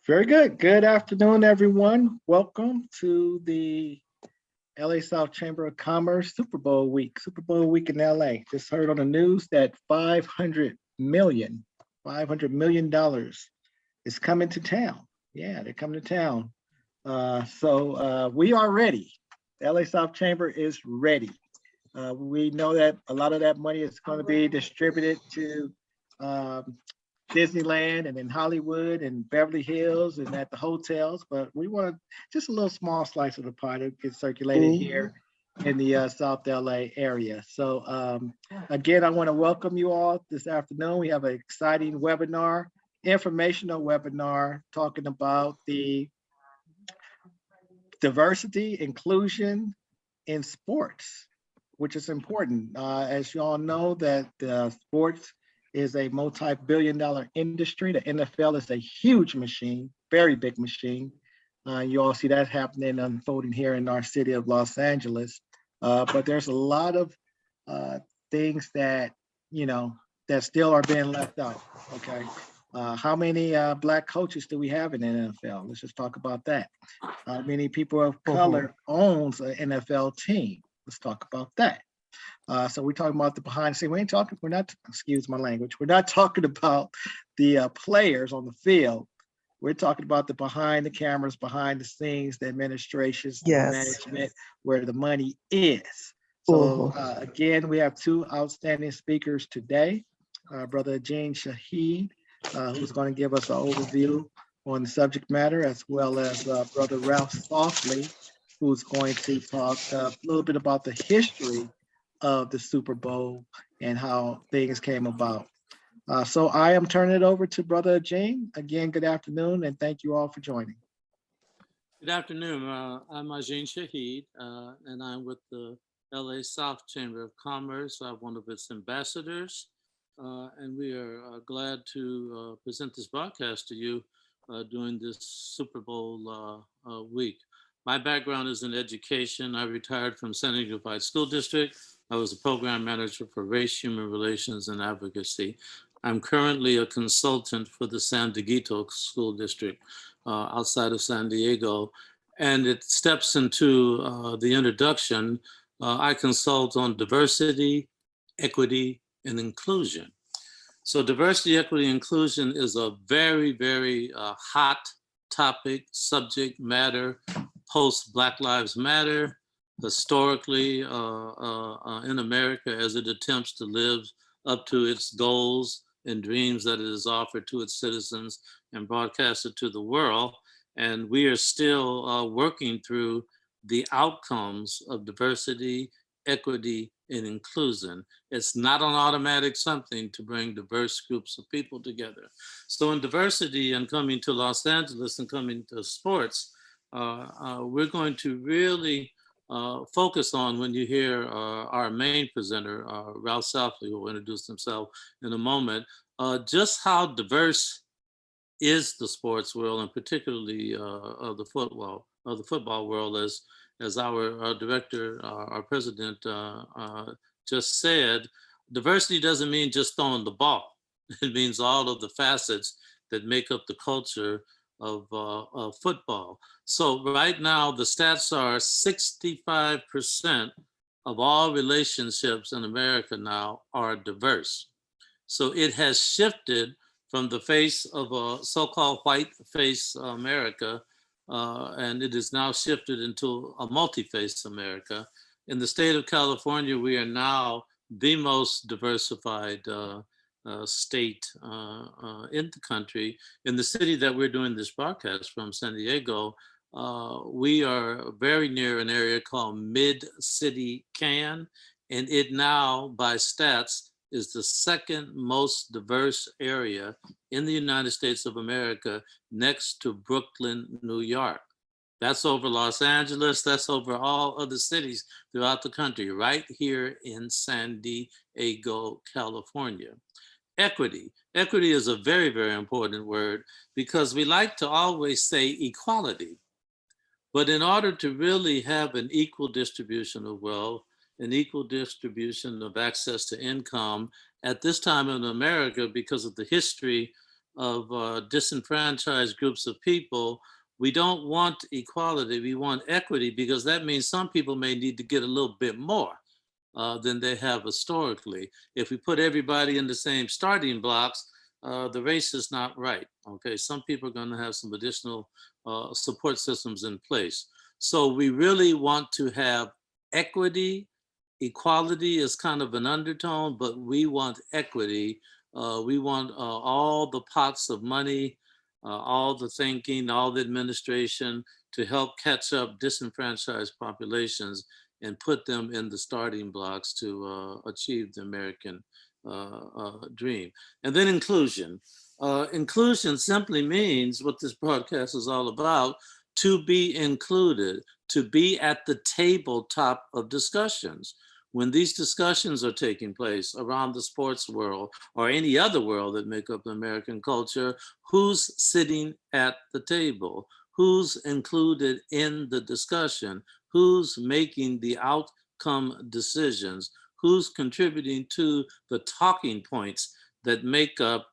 Very good. Good afternoon, everyone. Welcome to the LA South Chamber of Commerce Super Bowl week in LA. Just heard on the news that $500 million is coming to town. Yeah, they're coming to town. So we are ready. The LA South Chamber is ready. We know that a lot of that money is going to be distributed to um, Disneyland and in Hollywood and Beverly Hills and at the hotels, but we want just a little small slice of the pie to get circulated here in the South LA area. So again, I want to welcome you all this afternoon. We have an exciting webinar, informational webinar talking about the diversity, inclusion in sports, which is important. As you all know that sports is a multi-billion-dollar industry. The NFL is a huge machine, very big machine. You all see that happening, unfolding here in our city of Los Angeles. But there's a lot of things that, that still are being left out, okay? How many Black coaches do we have in the NFL? Let's just talk about that. How many people of color owns an NFL team? Let's talk about that. So we're talking about the behind the scenes. We're not, excuse my language, we're not talking about the players on the field. We're talking about the behind the cameras, behind the scenes, the administrations, the management, where the money is. So again, we have two outstanding speakers today. Brother Agin Shaheed, who's going to give us an overview on the subject matter, as well as Brother Ralph Softly, who's going to talk a little bit about the history of the Super Bowl and how things came about. So I am turning it over to Brother Agin. Again, good afternoon, and thank you all for joining. Good afternoon. I'm Agin Shaheed, and I'm with the LA South Chamber of Commerce. I'm one of its ambassadors, and we are glad to present this broadcast to you during this Super Bowl week. My background is in education. I retired from San Diego Unified School District. I was a program manager for race, human relations, and advocacy. I'm currently a consultant for the San Dieguito School District outside of San Diego. And it steps into the introduction. I consult on diversity, equity, and inclusion. So diversity, equity, inclusion is a very, very hot topic, subject matter, post Black Lives Matter, historically in America, as it attempts to live up to its goals and dreams that it has offered to its citizens and broadcasted to the world. And we are still working through the outcomes of diversity, equity, and inclusion. It's not an automatic something to bring diverse groups of people together. So in diversity and coming to Los Angeles and coming to sports, we're going to really focus on, when you hear our main presenter, Ralph Softly, who will introduce himself in a moment, just how diverse is the sports world, and particularly of the football world, as our director, our president just said. Diversity doesn't mean just throwing the ball. It means all of the facets that make up the culture of football. So right now, the stats are 65% of all relationships in America now are diverse. So it has shifted from the face of a so-called white face America, and it is now shifted into a multi-face America. In the state of California, we are now the most diversified state in the country. In the city that we're doing this broadcast from, San Diego, we are very near an area called Mid-City Can, and it now, by stats, is the second most diverse area in the United States of America, next to Brooklyn, New York. That's over Los Angeles, that's over all other cities throughout the country, right here in San Diego, California. Equity. Equity is a very, very important word, because we like to always say equality. But in order to really have an equal distribution of wealth, an equal distribution of access to income at this time in America, because of the history of disenfranchised groups of people. We don't want equality, we want equity, because that means some people may need to get a little bit more than they have historically. If we put everybody in the same starting blocks, the race is not right. Okay, some people are going to have some additional support systems in place. So we really want to have equity. Equality is kind of an undertone, but we want equity. We want all the pots of money, all the thinking, all the administration to help catch up disenfranchised populations and put them in the starting blocks to achieve the American dream. And then inclusion. Inclusion simply means what this broadcast is all about: to be included, to be at the tabletop of discussions. When these discussions are taking place around the sports world or any other world that make up the American culture, who's sitting at the table? Who's included in the discussion? Who's making the outcome decisions? Who's contributing to the talking points that make up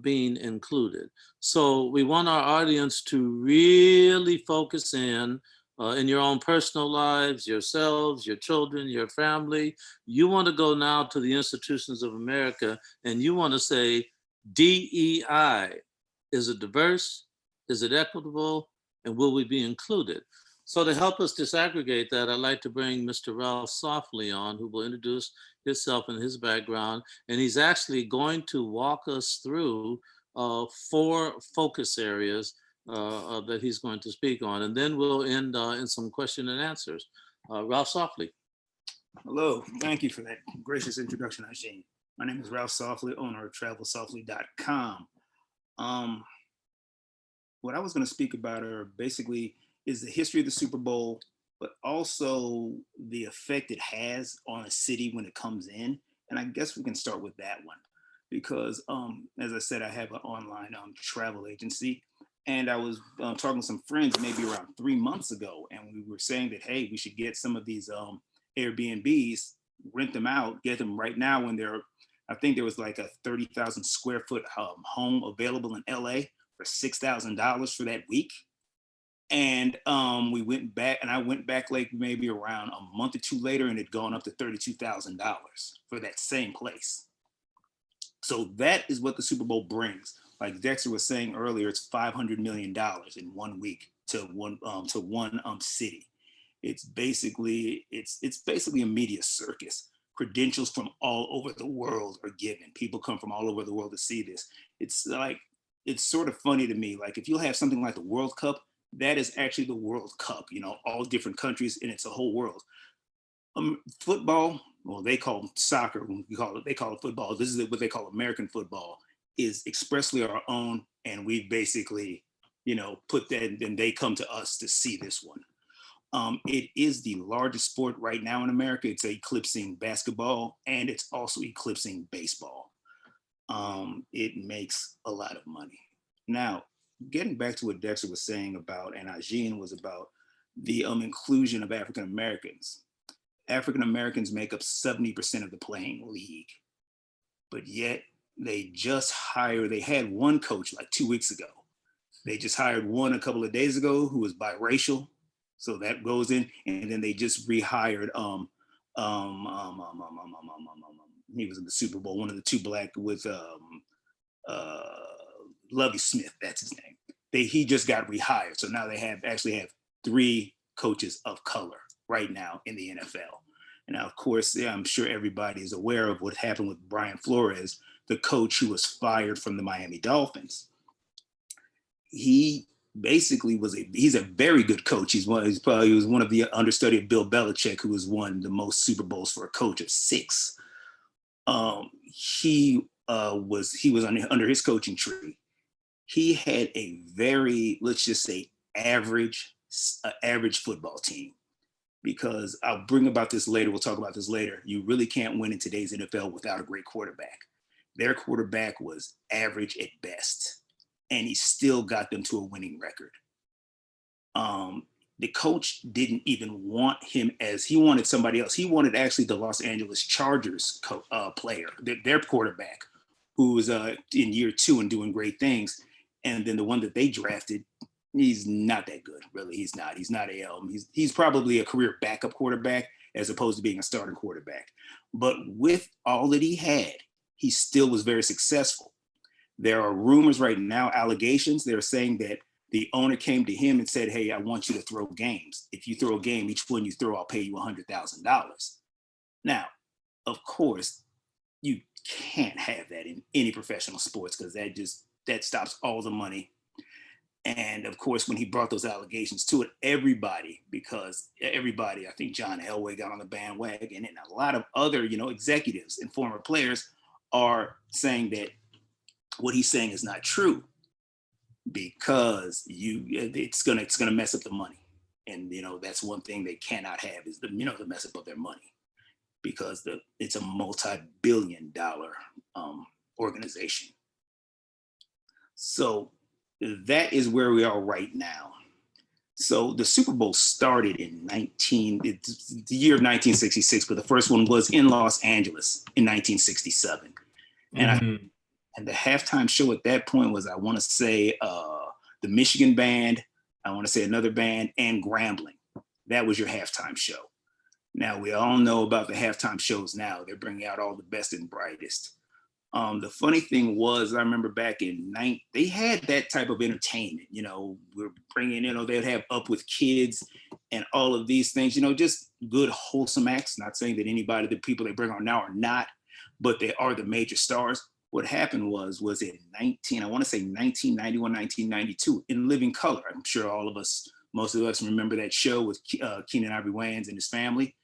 being included? So we want our audience to really focus in your own personal lives, yourselves, your children, your family. You want to go now to the institutions of America and you want to say, DEI, is it diverse? Is it equitable? And will we be included? So to help us disaggregate that, I'd like to bring Mr. Ralph Softly on, who will introduce himself and his background. And he's actually going to walk us through 4 focus areas that he's going to speak on. And then we'll end in some question and answers. Ralph Softly. Hello, thank you for that gracious introduction, Agin. My name is Ralph Softly, owner of travelsoftly.com. What I was going to speak about basically is the history of the Super Bowl, but also the effect it has on a city when it comes in. And I guess we can start with that one because, as I said, I have an online travel agency. And I was talking with some friends maybe around 3 months ago, and we were saying that, hey, we should get some of these Airbnbs, rent them out, get them right now when I think there was like a 30,000 square foot home available in LA for $6,000 for that week. And we went back, and I went back like maybe around a month or 2 later, and it had gone up to $32,000 for that same place. So that is what the Super Bowl brings. Like Dexter was saying earlier, it's $500 million in 1 week to one city. It's basically a media circus. Credentials from all over the world are given. People come from all over the world to see this. It's sort of funny to me. Like if you'll have something like the World Cup, that is actually the World Cup. You know, all different countries, and it's a whole world. Football, well, they call it soccer. They call it football. This is what they call American football. Is expressly our own, and we basically, put that, and they come to us to see this one. It is the largest sport right now in America. It's eclipsing basketball, and it's also eclipsing baseball. It makes a lot of money. Now, getting back to what Dexter was saying about, and Agin was about the inclusion of African Americans. African Americans make up 70% of the playing league, but yet they had one coach like 2 weeks ago. They just hired one a couple of days ago who was biracial. So that goes in, and then they just rehired, he was in the Super Bowl, one of the 2 black with Lovie Smith, that's his name. He just got rehired. So now they actually have 3 coaches of color right now in the NFL. And now, of course, I'm sure everybody is aware of what happened with Brian Flores, the coach who was fired from the Miami Dolphins. He basically he's a very good coach. He was one of the understudy of Bill Belichick, who has won the most Super Bowls for a coach of 6. He was under his coaching tree. He had a very, let's just say, average football team. Because I'll bring about this later. We'll talk about this later. You really can't win in today's NFL without a great quarterback. Their quarterback was average at best, and he still got them to a winning record. The coach didn't even want him he wanted somebody else. He wanted actually the Los Angeles Chargers player, their quarterback, who was in year 2 and doing great things. And then the one that they drafted, he's not that good, really. He's not. He's not he's probably a career backup quarterback as opposed to being a starting quarterback. But with all that he had, he still was very successful. There are rumors right now, allegations. They're saying that the owner came to him and said, hey, I want you to throw games. If you throw a game, each one you throw, I'll pay you $100,000. Now, of course, you can't have that in any professional sports because that stops all the money. And of course, when he brought those allegations to it, everybody, I think John Elway got on the bandwagon, and a lot of other, executives and former players are saying that what he's saying is not true because it's gonna mess up the money. And that's one thing they cannot have is the mess up of their money because it's a multi-billion-dollar organization. So that is where we are right now. So the Super Bowl started in the year of 1966, but the first one was in Los Angeles in 1967. And and the halftime show at that point was, I want to say, the Michigan band, I want to say another band, and Grambling. That was your halftime show. Now, we all know about the halftime shows now. They're bringing out all the best and brightest. The funny thing was, I remember back in they had that type of entertainment, we're bringing, they'd have Up With Kids and all of these things, just good, wholesome acts. Not saying that the people they bring on now are not, but they are the major stars. What happened was in 1991, 1992, in Living Color. I'm sure most of us remember that show with Keenan Ivory Wayans and his family.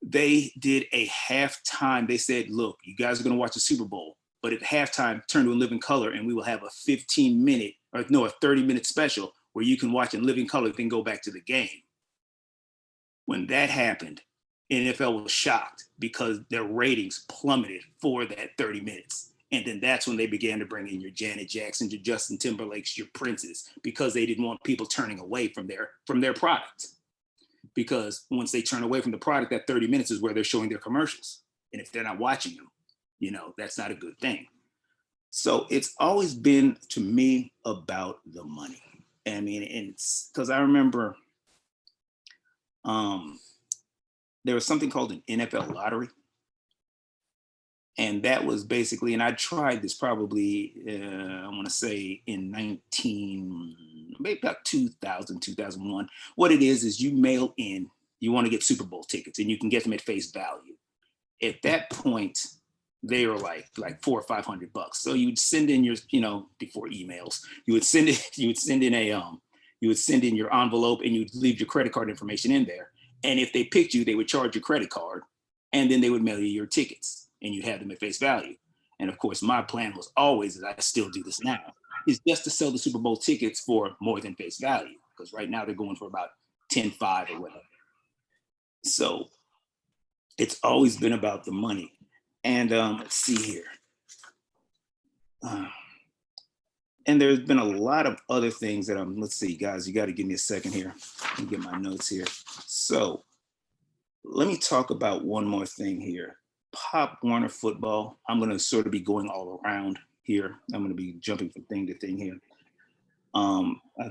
They did a halftime. They said, look, you guys are going to watch the Super Bowl, but at halftime, turn to a Living Color and we will have a 30-minute special where you can watch in Living Color, then go back to the game. When that happened, NFL was shocked because their ratings plummeted for that 30 minutes. And then that's when they began to bring in your Janet Jacksons, your Justin Timberlakes, your Princes, because they didn't want people turning away from their product. Because once they turn away from the product, that 30 minutes is where they're showing their commercials. And if they're not watching them, that's not a good thing. So it's always been, to me, about the money. I mean, and it's because I remember there was something called an NFL lottery. And that was basically, and I tried this probably, I want to say in maybe about 2000, 2001. What it is you mail in, you want to get Super Bowl tickets and you can get them at face value. At that point, they were like $400 or $500. So you'd send in your, before emails, you would send in your envelope and you'd leave your credit card information in there. And if they picked you, they would charge your credit card and then they would mail you your tickets and you'd have them at face value. And of course, my plan was always, as I still do this now, is just to sell the Super Bowl tickets for more than face value. Because right now they're going for about $10.5 or whatever. So it's always been about the money. And let's see here. And there's been a lot of other things that let's see, guys, you got to give me a second here. Let me get my notes here. So let me talk about one more thing here. Pop Warner football. I'm going to sort of be going all around here. I'm going to be jumping from thing to thing here.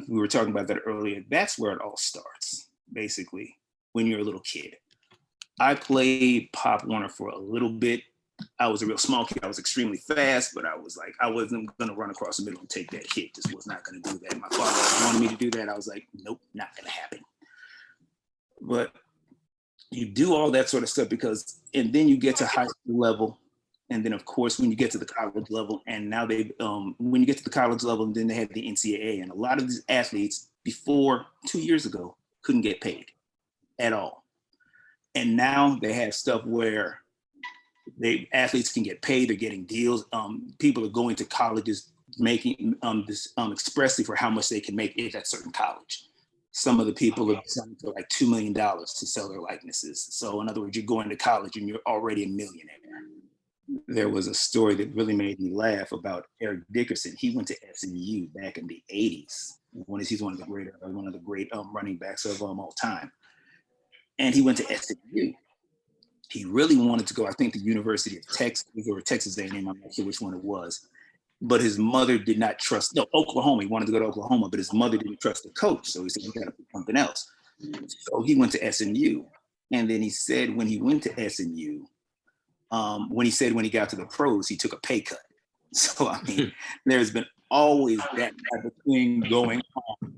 We were talking about that earlier. That's where it all starts, basically, when you're a little kid. I played Pop Warner for a little bit. I was a real small kid. I was extremely fast, but I was like, I wasn't going to run across the middle and take that hit. Just was not going to do that. My father wanted me to do that. I was like, nope, not going to happen. But you do all that sort of stuff and then you get to high school level. And then of course, when you get to the college level, and now when you get to the college level, then they had the NCAA, and a lot of these athletes before 2 years ago couldn't get paid at all. And now they have stuff where athletes can get paid, they're getting deals. People are going to colleges making this expressly for how much they can make at that certain college. Some of the people are selling for like $2 million to sell their likenesses. So in other words, you're going to college and you're already a millionaire. There was a story that really made me laugh about Eric Dickerson. He went to SMU back in the 80s. He's one of the great running backs of all time. And he went to SMU. He really wanted to go, I think, the University of Texas or Texas A&M, I'm not sure which one it was. But his mother did not trust, no, Oklahoma. He wanted to go to Oklahoma, but his mother didn't trust the coach. So he said, we got to do something else. So he went to SMU. And then he said when he went to SMU, when he got to the pros, he took a pay cut. So, I mean, there's been always that type of thing going on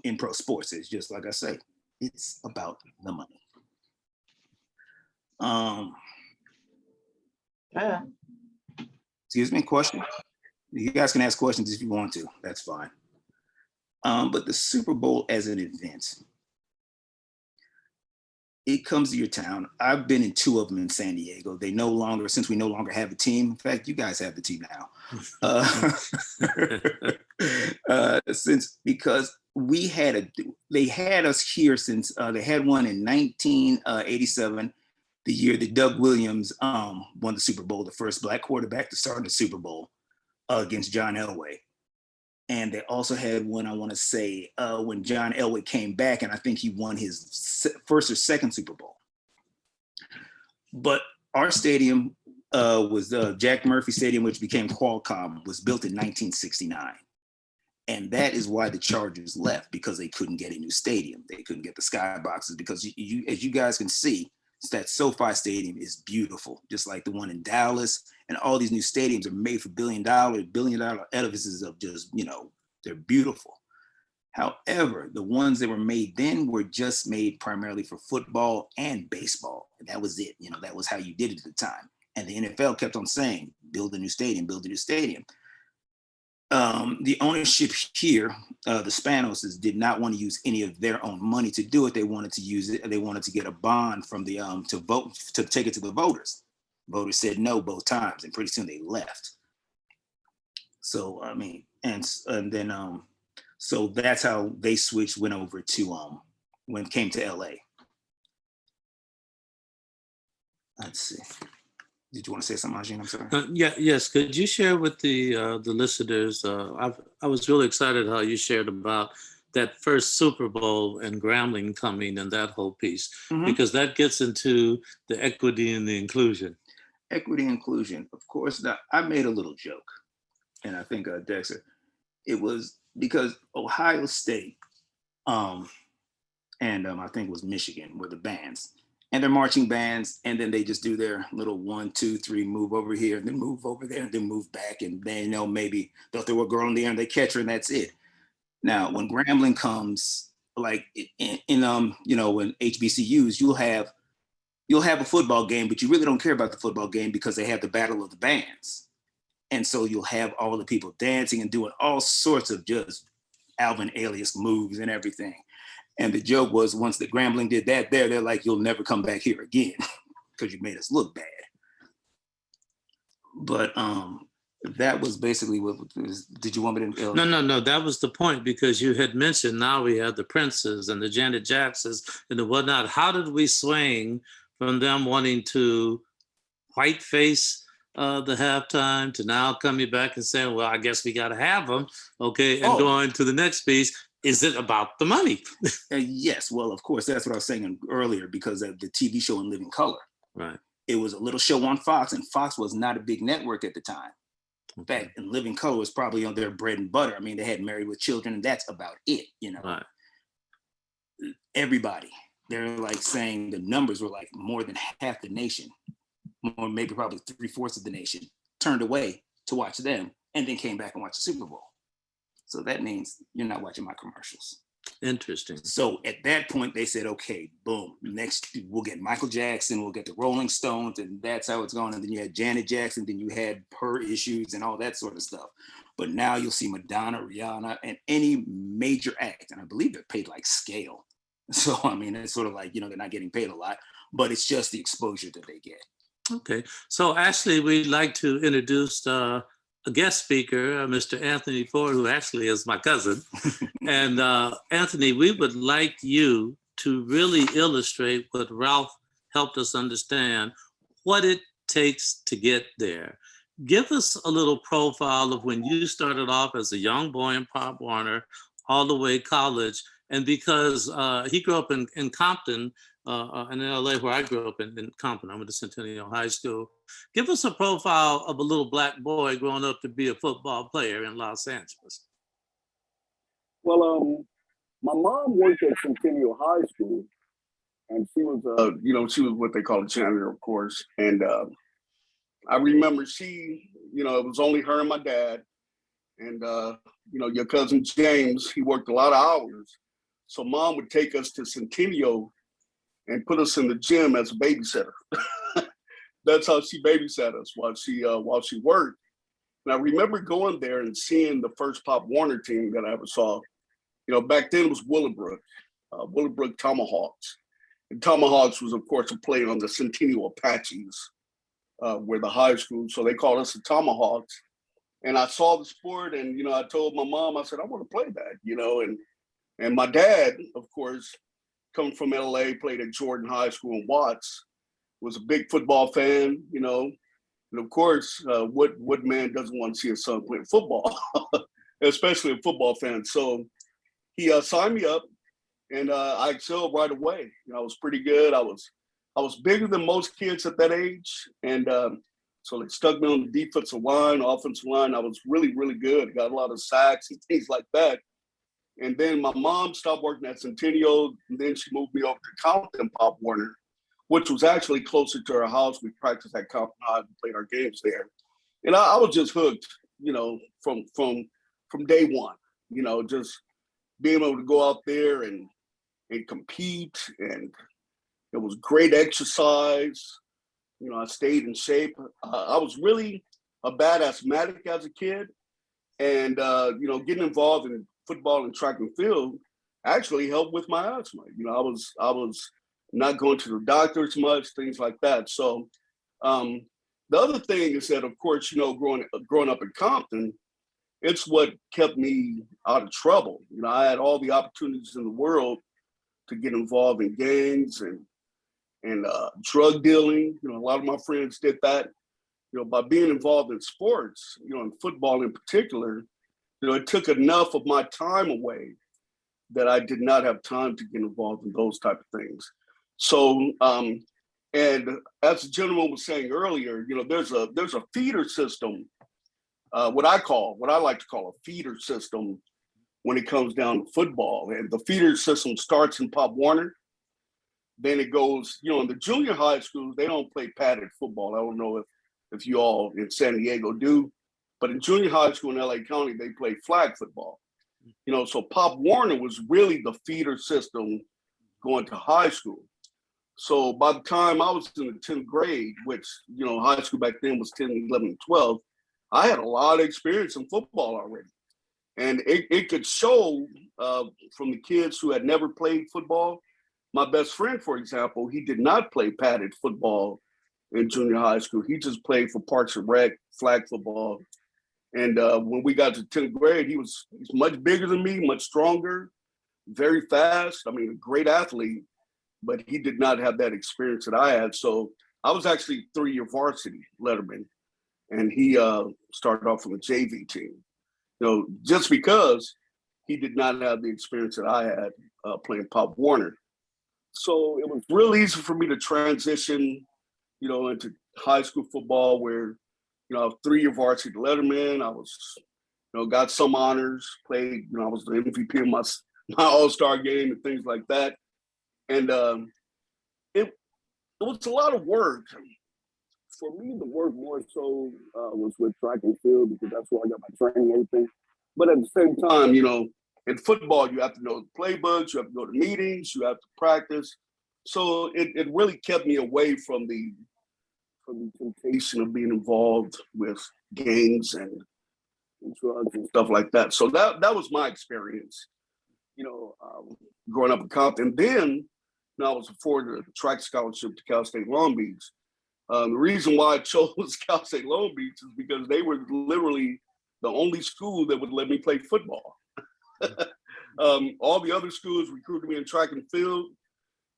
in pro sports. It's just like I say, it's about the money. Excuse me, question? You guys can ask questions if you want to, that's fine. But the Super Bowl as an event, it comes to your town. I've been in 2 of them in San Diego. Since we no longer have a team, in fact, you guys have the team now. Because they had us here since they had one in 1987, the year that Doug Williams won the Super Bowl, the first Black quarterback to start in the Super Bowl against John Elway. And they also had one, I want to say, when John Elway came back, and I think he won his first or second Super Bowl. But our stadium was Jack Murphy Stadium, which became Qualcomm, was built in 1969. And that is why the Chargers left, because they couldn't get a new stadium. They couldn't get the skyboxes, because you, as you guys can see, that SoFi Stadium is beautiful, just like the one in Dallas. And all these new stadiums are made for billion dollar edifices of just, they're beautiful. However, the ones that were made then were just made primarily for football and baseball. And that was it. That was how you did it at the time. And the NFL kept on saying, build a new stadium, build a new stadium. The ownership here, the Spanoses, did not want to use any of their own money to do it. They wanted to use it. They wanted to get a bond from the to vote, to take it to the voters. Voters said no both times, and pretty soon they left. So I mean, and then so that's how they went over to when it came to LA. Let's see. Did you want to say something, Agin? I'm sorry. Yes. Could you share with the listeners? I was really excited how you shared about that first Super Bowl and Grambling coming and that whole piece, because that gets into the equity and the inclusion. Equity and inclusion, of course. Now, I made a little joke, and I think Dexter, it was because Ohio State, and I think it was Michigan, were the bands. And they're marching bands, and then they just do their little 1, 2, 3, move over here, and then move over there, and then move back, and then maybe they'll throw a girl in the air and they catch her, and that's it. Now, when Grambling comes, like in when HBCUs, you'll have a football game, but you really don't care about the football game because they have the battle of the bands, and so you'll have all the people dancing and doing all sorts of just Alvin alias moves and everything. And the joke was, once the Grambling did that they're like, you'll never come back here again because you made us look bad. But that was basically what was, did you want me to? No, that was the point, because you had mentioned now we have the Princes and the Janet Jacksons and the whatnot. How did we swing from them wanting to whiteface the halftime to now coming back and saying, well, I guess we got to have them, okay, and going to the next piece? Is it about the money? Yes. Well, of course, that's what I was saying earlier, because of the TV show In Living Color. Right. It was a little show on Fox, and Fox was not a big network at the time. In fact, In Living Color was probably on their bread and butter. I mean, they had Married with Children, and that's about it, Right. Everybody, they're like saying the numbers were like more than half the nation, or maybe probably 3/4 of the nation, turned away to watch them and then came back and watched the Super Bowl. So that means you're not watching my commercials. Interesting. So at that point, they said, okay, boom, next we'll get Michael Jackson, we'll get the Rolling Stones, and that's how it's going. And then you had Janet Jackson, then you had her issues and all that sort of stuff. But now you'll see Madonna, Rihanna, and any major act. And I believe they're paid like scale. So, I mean, it's sort of like, they're not getting paid a lot, but it's just the exposure that they get. Okay. So actually, we'd like to introduce a guest speaker, Mr. Anthony Ford, who actually is my cousin. And Anthony, we would like you to really illustrate what Ralph helped us understand, what it takes to get there. Give us a little profile of when you started off as a young boy in Pop Warner, all the way college. And because he grew up in Compton, in LA, where I grew up in Compton. I went to Centennial High School. Give us a profile of a little black boy growing up to be a football player in Los Angeles. Well, my mom worked at Centennial High School, and she was, she was what they call a janitor, of course. And I remember she, it was only her and my dad. And, your cousin James, he worked a lot of hours. So mom would take us to Centennial and put us in the gym as a babysitter. That's how she babysat us while she worked. And I remember going there and seeing the first Pop Warner team that I ever saw. Back then it was Willowbrook Tomahawks. And Tomahawks was, of course, a play on the Centennial Apaches, where the high school. So they called us the Tomahawks. And I saw the sport, and I told my mom, I said, I want to play that, and my dad, of course, coming from LA, played at Jordan High School in Watts, was a big football fan, and of course, what man doesn't want to see his son playing football, especially a football fan. So he signed me up, and I excelled right away. I was pretty good. I was bigger than most kids at that age, and so they stuck me on the defensive line, offensive line. I was really, really good. Got a lot of sacks and things like that. And then my mom stopped working at Centennial, and then she moved me over to Compton Pop Warner, which was actually closer to her house. We practiced at Compton High and played our games there. And I was just hooked, from day one, just being able to go out there and compete. And it was great exercise. I stayed in shape. I was really a bad asthmatic as a kid. And, getting involved in football and track and field actually helped with my asthma. I was not going to the doctor as much, things like that. So the other thing is that, of course, growing up in Compton, it's what kept me out of trouble. I had all the opportunities in the world to get involved in gangs and drug dealing. A lot of my friends did that. By being involved in sports, in football in particular, it took enough of my time away that I did not have time to get involved in those type of things. So, and as the gentleman was saying earlier, there's a feeder system, what I like to call a feeder system when it comes down to football. And the feeder system starts in Pop Warner. Then it goes, in the junior high schools, they don't play padded football. I don't know if you all in San Diego do, but in junior high school in LA County, they play flag football. So Pop Warner was really the feeder system going to high school. So by the time I was in the 10th grade, which, high school back then was 10, 11, and 12, I had a lot of experience in football already. And it could show from the kids who had never played football. My best friend, for example, he did not play padded football in junior high school. He just played for Parks and Rec, flag football. And when we got to 10th grade, he's much bigger than me, much stronger, very fast. I mean, a great athlete, but he did not have that experience that I had. So I was actually 3-year varsity letterman, and he started off on the JV team, just because he did not have the experience that I had playing Pop Warner. So it was real easy for me to transition, into high school football where, I was 3-year varsity letterman. I was, got some honors, played, I was the MVP of my all-star game and things like that. And it was a lot of work. For me, the work more so was with track and field, because that's where I got my training and everything. But at the same time, in football, you have to know the playbooks, you have to go to meetings, you have to practice. So it really kept me away from the temptation of being involved with gangs and drugs and stuff like that. So that was my experience, growing up in Compton. Then I was afforded a track scholarship to Cal State Long Beach. The reason why I chose Cal State Long Beach is because they were literally the only school that would let me play football. All the other schools recruited me in track and field,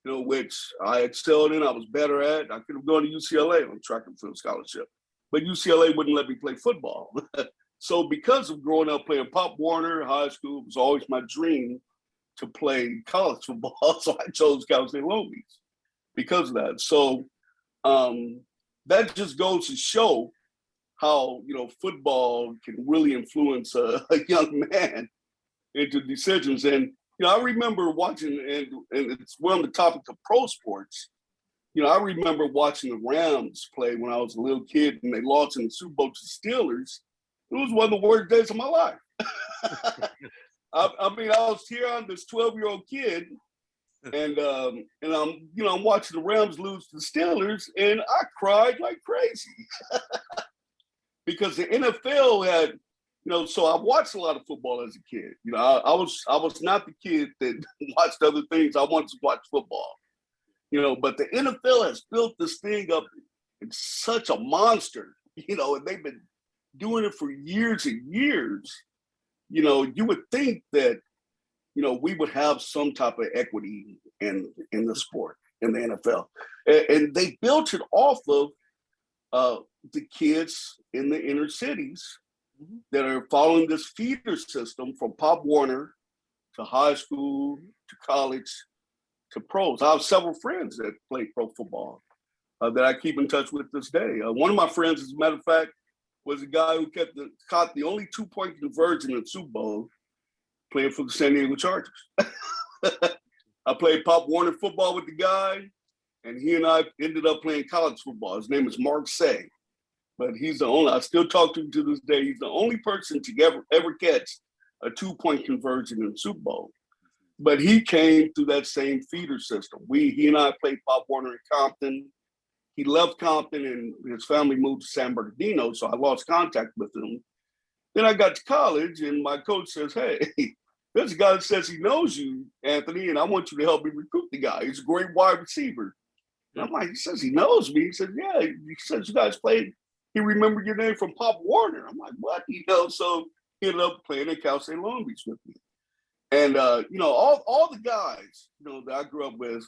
which I excelled in. I was better at. I could have gone to UCLA on track and field scholarship, but UCLA wouldn't let me play football. So because of growing up playing Pop Warner high school, it was always my dream to play college football. So I chose Cal State Long Beach. because of that. So that just goes to show how, football can really influence a young man into decisions. And, I remember watching, and it's we're on the topic of pro sports. I remember watching the Rams play when I was a little kid and they lost in the Super Bowl to the Steelers. It was one of the worst days of my life. I mean, I was here on this 12-year-old kid, and I'm watching the Rams lose to the Steelers, and I cried like crazy because the NFL had, so I watched a lot of football as a kid. I was not the kid that watched other things. I wanted to watch football, but the NFL has built this thing up. It's such a monster, and they've been doing it for years and years. You would think that, we would have some type of equity in the sport, in the NFL. And they built it off of the kids in the inner cities that are following this feeder system from Pop Warner to high school, to college, to pros. I have several friends that play pro football that I keep in touch with this day. One of my friends, as a matter of fact, was a guy who caught the only 2-point conversion in the Super Bowl playing for the San Diego Chargers. I played Pop Warner football with the guy, and he and I ended up playing college football. His name is Mark Say, but he's the only, I still talk to him to this day. He's the only person to ever catch a 2-point conversion in the Super Bowl. But he came through that same feeder system. He and I played Pop Warner in Compton. He left Compton and his family moved to San Bernardino, so I lost contact with him. Then I got to college and my coach says, hey, there's a guy that says he knows you, Anthony, and I want you to help me recruit the guy. He's a great wide receiver. And I'm like, he says he knows me. He said, yeah, he says you guys played. He remembered your name from Pop Warner. I'm like, what? So he ended up playing at Cal State Long Beach with me. And, all the guys, that I grew up with,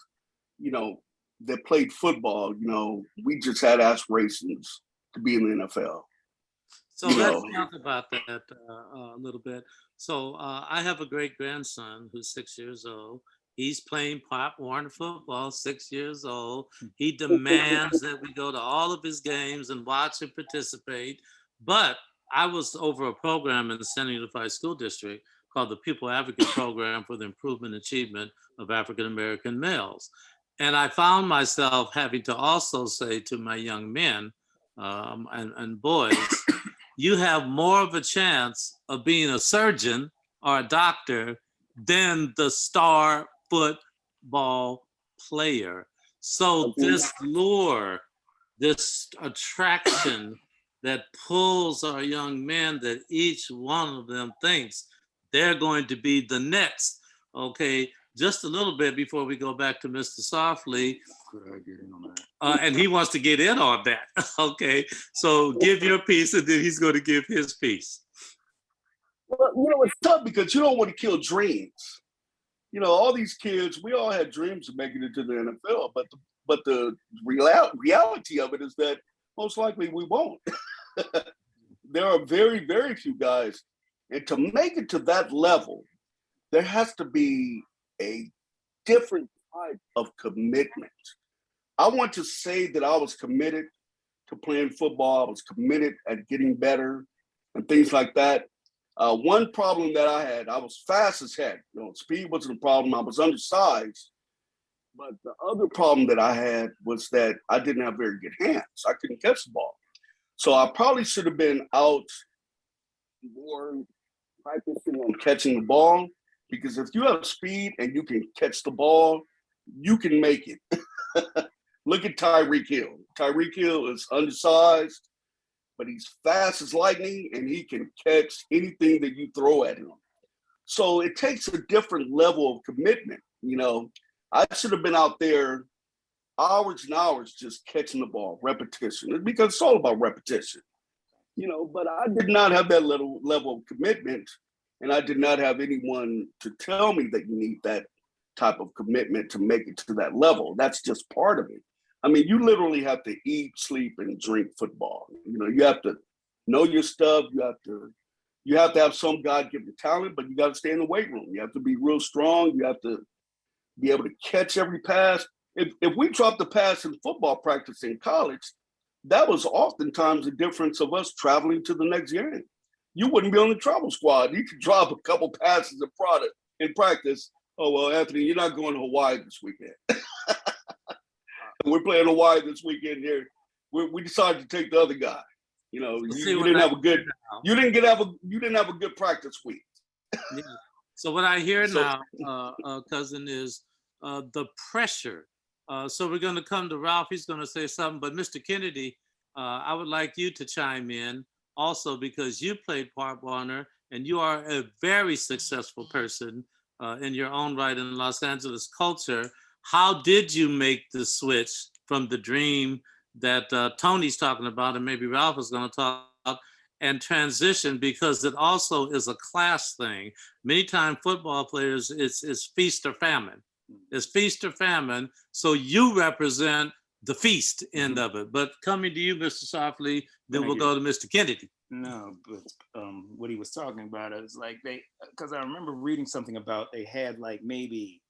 that played football, we just had aspirations to be in the NFL. So let's talk about that a little bit. So I have a great grandson who's 6 years old. He's playing Pop Warner football, 6 years old. He demands that we go to all of his games and watch and participate. But I was over a program in the Center Unified School District called the Pupil Advocate Program for the Improvement and Achievement of African American Males. And I found myself having to also say to my young men and boys, you have more of a chance of being a surgeon or a doctor than the star football player. So this lure, this attraction that pulls our young men, that each one of them thinks they're going to be the next. Okay, just a little bit before we go back to Mr. Softly. Could I get in on that? And he wants to get in on that. Okay, so give your piece and then he's going to give his piece. Well, it's tough because you don't want to kill dreams. All these kids, we all had dreams of making it to the NFL, but the reality of it is that most likely we won't. There are very, very few guys. And to make it to that level, there has to be a different type of commitment. I want to say that I was committed to playing football. I was committed at getting better and things like that. One problem that I had, I was fast as heck. Speed wasn't a problem. I was undersized. But the other problem that I had was that I didn't have very good hands. I couldn't catch the ball. So I probably should have been out more practicing on catching the ball, because if you have speed and you can catch the ball, you can make it. Look at Tyreek Hill. Tyreek Hill is undersized, but he's fast as lightning and he can catch anything that you throw at him. So it takes a different level of commitment. I should have been out there hours and hours just catching the ball, repetition, because it's all about repetition. But I did not have that level of commitment, and I did not have anyone to tell me that you need that type of commitment to make it to that level. That's just part of it. I mean, you literally have to eat, sleep, and drink football. You have to know your stuff. You have to have some God-given talent, but you got to stay in the weight room. You have to be real strong. You have to be able to catch every pass. if we dropped the pass in football practice in college, that was oftentimes the difference of us traveling to the next game. You wouldn't be on the travel squad. You could drop a couple passes in practice. Oh, well, Anthony, you're not going to Hawaii this weekend. We're playing Hawaii this weekend here. We decided to take the other guy. You know, you didn't have a good practice week. Yeah. So what I hear now, cousin, is the pressure. So we're going to come to Ralph. He's going to say something. But Mr. Kennedy, I would like you to chime in also, because you played Pop Warner and you are a very successful person in your own right in Los Angeles culture. How did you make the switch from the dream that Tony's talking about, and maybe Ralph is going to talk about, and transition, because it also is a class thing. Many times football players, it's feast or famine. It's feast or famine. So you represent the feast end of it. But coming to you, Mr. Softly, then we'll go to Mr. Kennedy. No, but what he was talking about is like because I remember reading something about they had like maybe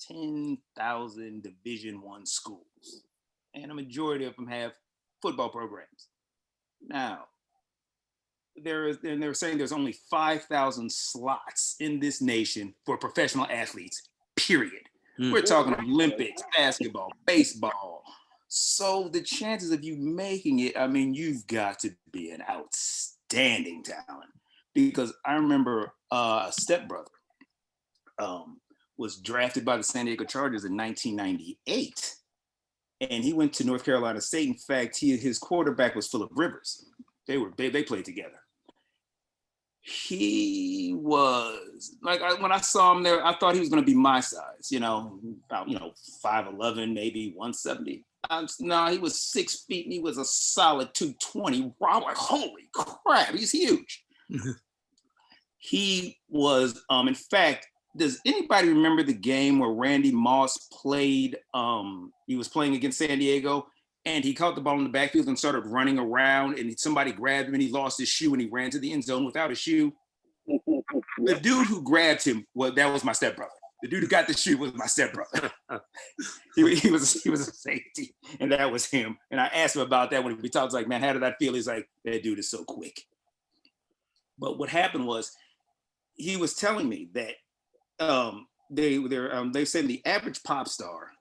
10,000 Division I schools, and a majority of them have football programs. Now, they were saying there's only 5,000 slots in this nation for professional athletes, period. We're talking Olympics, basketball, baseball. So the chances of you making it, I mean, you've got to be an outstanding talent. Because I remember a stepbrother was drafted by the San Diego Chargers in 1998. And he went to North Carolina State. In fact, his quarterback was Phillip Rivers. They played together. He was like, when I saw him there, I thought he was going to be my size, about 5'11", maybe 170. No, he was 6 feet and he was a solid 220. Wow, like, holy crap, he's huge. He was, in fact, does anybody remember the game where Randy Moss played? He was playing against San Diego, and he caught the ball in the backfield and started running around, and somebody grabbed him and he lost his shoe and he ran to the end zone without a shoe. The dude who grabbed him, that was my stepbrother. The dude who got the shoe was my stepbrother. he was a safety, and that was him. And I asked him about that when we talked. Like, man, how did that feel? He's like, that dude is so quick. But what happened was, he was telling me that they said the average pop star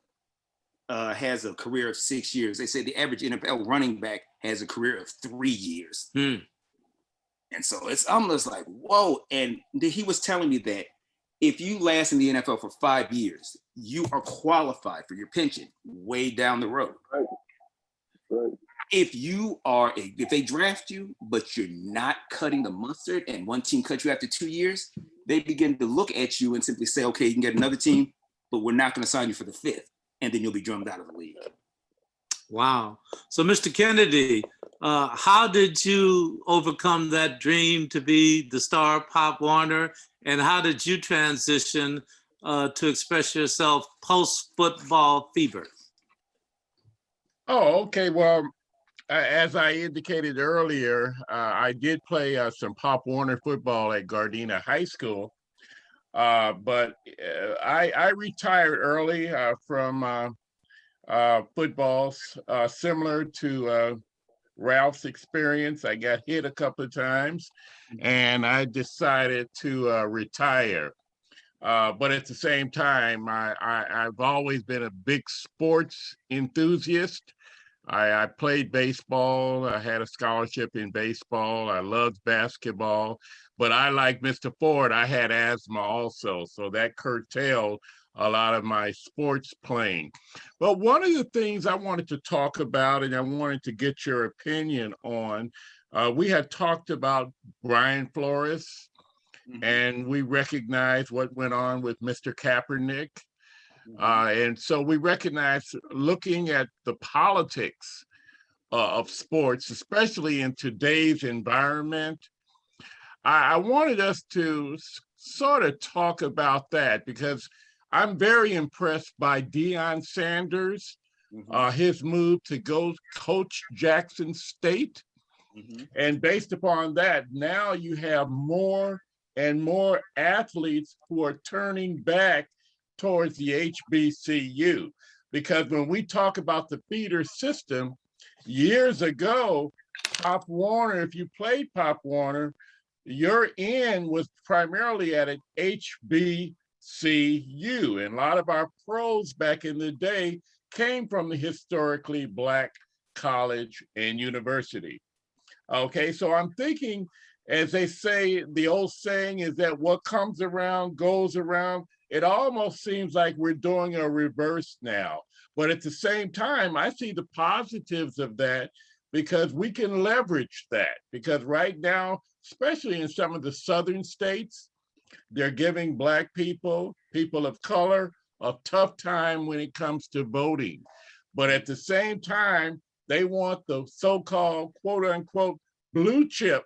has a career of 6 years. They say the average NFL running back has a career of 3 years. And so it's almost like, whoa. And he was telling me that if you last in the NFL for 5 years, you are qualified for your pension way down the road. Right. If they draft you, but you're not cutting the mustard, and one team cuts you after 2 years, they begin to look at you and simply say, okay, you can get another team, but we're not going to sign you for the 5th. And then you'll be drummed out of the league. Wow. So, Mr. Kennedy, how did you overcome that dream to be the star Pop Warner? And how did you transition to express yourself post-football fever? Oh, okay. Well, as I indicated earlier, I did play some Pop Warner football at Gardena High School. But I retired early from football, similar to Ralph's experience. I got hit a couple of times and I decided to retire. But at the same time, I've always been a big sports enthusiast. I played baseball. I had a scholarship in baseball. I loved basketball. But I, like Mr. Ford, I had asthma also. So that curtailed a lot of my sports playing. But one of the things I wanted to talk about, and I wanted to get your opinion on, we had talked about Brian Flores, and we recognized what went on with Mr. Kaepernick. And so we recognize, looking at the politics of sports, especially in today's environment, I wanted us to sort of talk about that, because I'm very impressed by Deion Sanders, his move to go coach Jackson State. And based upon that, now you have more and more athletes who are turning back towards the HBCU. because when we talk about the feeder system, years ago, Pop Warner, if you played Pop Warner, your end was primarily at an HBCU. And a lot of our pros back in the day came from the historically Black college and university. Okay, so I'm thinking, as they say, the old saying is that what comes around goes around. It almost seems like we're doing a reverse now. But at the same time, I see the positives of that because we can leverage that. Because right now, especially in some of the southern states, they're giving Black people, people of color, a tough time when it comes to voting. But at the same time, they want the so-called quote unquote blue chip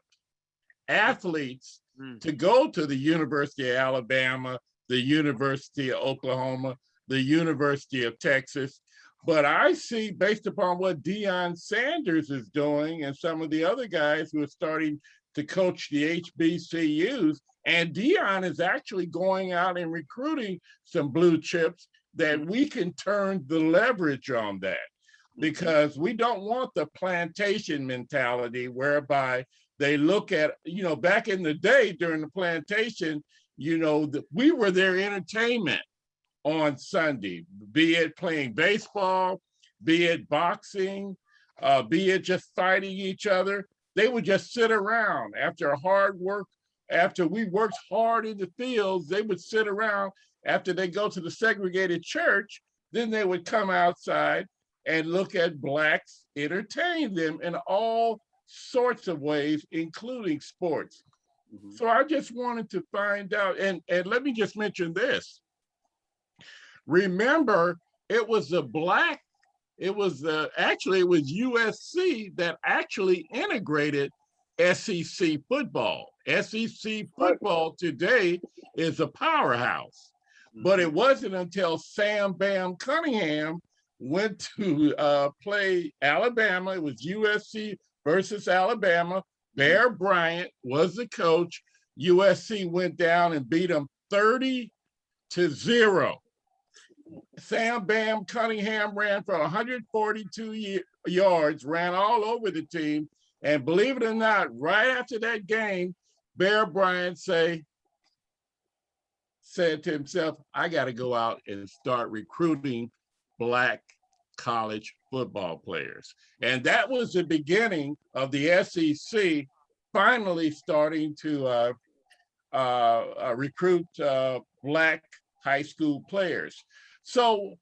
athletes to go to the University of Alabama, the University of Oklahoma, the University of Texas. But I see, based upon what Deion Sanders is doing and some of the other guys who are starting to coach the HBCUs, and Deion is actually going out and recruiting some blue chips, that we can turn the leverage on that. Because we don't want the plantation mentality whereby they look at, back in the day during the plantation, we were their entertainment on Sunday, be it playing baseball, be it boxing, be it just fighting each other. They would just sit around after hard work. After we worked hard in the fields, they would sit around. After they go to the segregated church, then they would come outside and look at Blacks, entertain them in all sorts of ways, including sports. So I just wanted to find out, and let me just mention this. Remember, it was actually it was USC that actually integrated SEC football. SEC football today is a powerhouse, but it wasn't until Sam Bam Cunningham went to play Alabama. It was USC versus Alabama. Bear Bryant was the coach. USC went down and beat them 30-0. Sam Bam Cunningham ran for 142 yards, ran all over the team. And believe it or not, right after that game, Bear Bryant said to himself, I got to go out and start recruiting Black college football players. And that was the beginning of the SEC finally starting to recruit Black high school players. So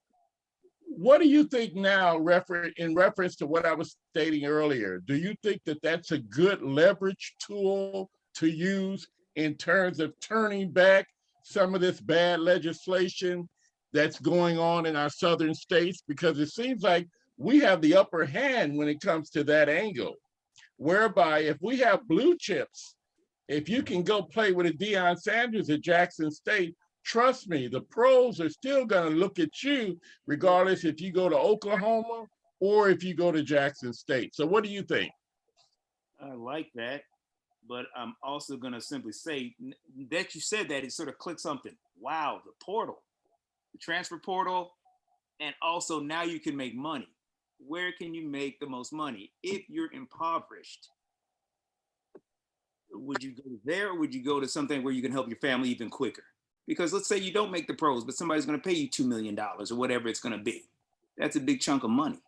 what do you think now in reference to what I was stating earlier? Do you think that that's a good leverage tool to use in terms of turning back some of this bad legislation that's going on in our southern states? Because it seems like we have the upper hand when it comes to that angle, whereby if we have blue chips, if you can go play with a Deion Sanders at Jackson State, trust me, the pros are still going to look at you regardless if you go to Oklahoma or if you go to Jackson State. So what do you think? I like that, but I'm also going to simply say that you said that, it sort of clicked something. Wow, the portal, the transfer portal, and also now you can make money. Where can you make the most money? If you're impoverished, would you go there, or would you go to something where you can help your family even quicker? Because let's say you don't make the pros, but somebody's going to pay you $2 million or whatever it's going to be. That's a big chunk of money.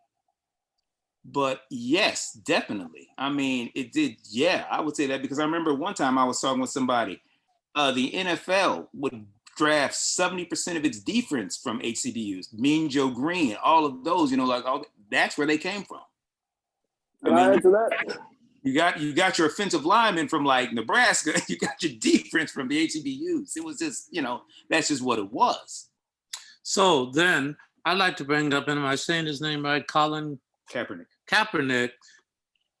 But yes, definitely. I mean, it did. Yeah, I would say that because I remember one time I was talking with somebody. The NFL would draft 70% of its defense from HBCUs. Mean Joe Green, all of those, that's where they came from. Can I add to that? You got your offensive linemen from like Nebraska. You got your defense from the HBCUs. It was just, that's just what it was. So then I'd like to bring up, am I saying his name right? Colin Kaepernick.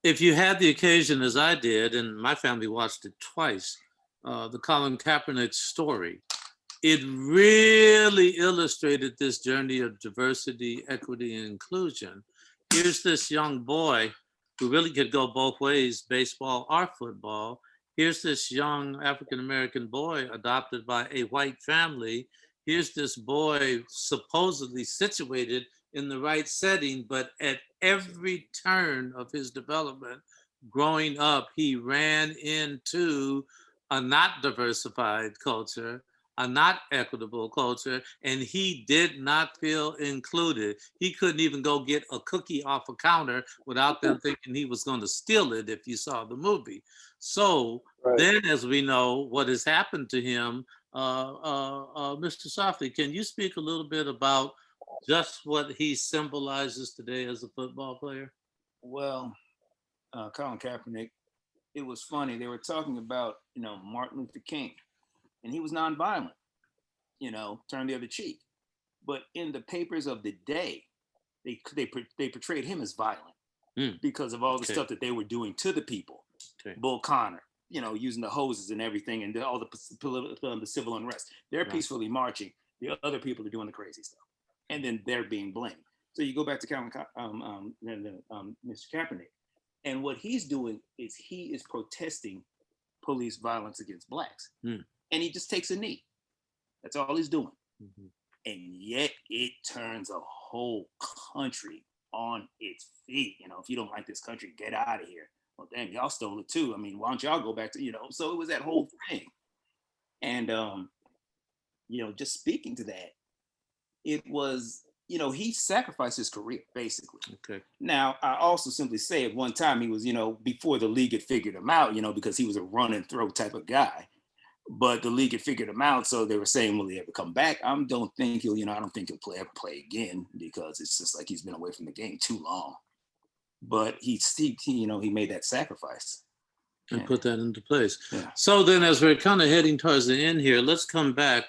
If you had the occasion, as I did, and my family watched it twice, the Colin Kaepernick story, it really illustrated this journey of diversity, equity, and inclusion. Here's this young boy who really could go both ways, baseball or football. Here's this young African-American boy adopted by a white family. Here's this boy supposedly situated in the right setting, but at every turn of his development, growing up, he ran into a not diversified culture, a not equitable culture, and he did not feel included. He couldn't even go get a cookie off a counter without them thinking he was going to steal it if you saw the movie. So Right. then, as we know, what has happened to him, Mr. Softly, can you speak a little bit about just what he symbolizes today as a football player? Well, Colin Kaepernick, it was funny. They were talking about, Martin Luther King, and he was nonviolent, turn the other cheek. But in the papers of the day, they portrayed him as violent because of all the stuff that they were doing to the people. Bull Connor, using the hoses and everything, and all the civil unrest. They're peacefully marching. The other people are doing the crazy stuff, and then they're being blamed. So you go back to Mr. Kaepernick, and what he's doing is he is protesting police violence against blacks, and he just takes a knee. That's all he's doing. And yet it turns a whole country on its feet. If you don't like this country, get out of here. Well, damn, y'all stole it too. I mean, why don't y'all go back to, so it was that whole thing. And, just speaking to that, it was, he sacrificed his career, basically. Okay. Now, I also simply say at one time he was, before the league had figured him out, because he was a run and throw type of guy. But the league had figured him out, so they were saying, will he ever come back? I don't think he'll ever play again, because it's just like he's been away from the game too long. But he made that sacrifice and put that into place. Yeah. So then, as we're kind of heading towards the end here, let's come back.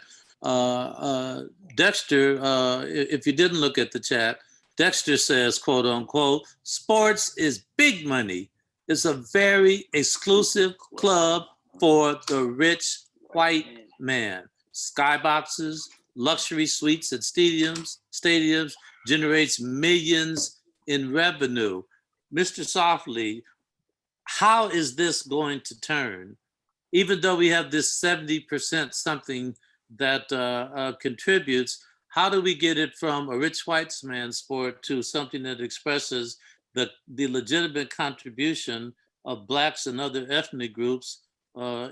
Dexter, if you didn't look at the chat, Dexter says, quote unquote, sports is big money. It's a very exclusive club for the rich white man. Skyboxes, luxury suites at stadiums generates millions in revenue. Mr. Softly, how is this going to turn? Even though we have this 70% something that contributes, how do we get it from a rich white man's sport to something that expresses the legitimate contribution of Blacks and other ethnic groups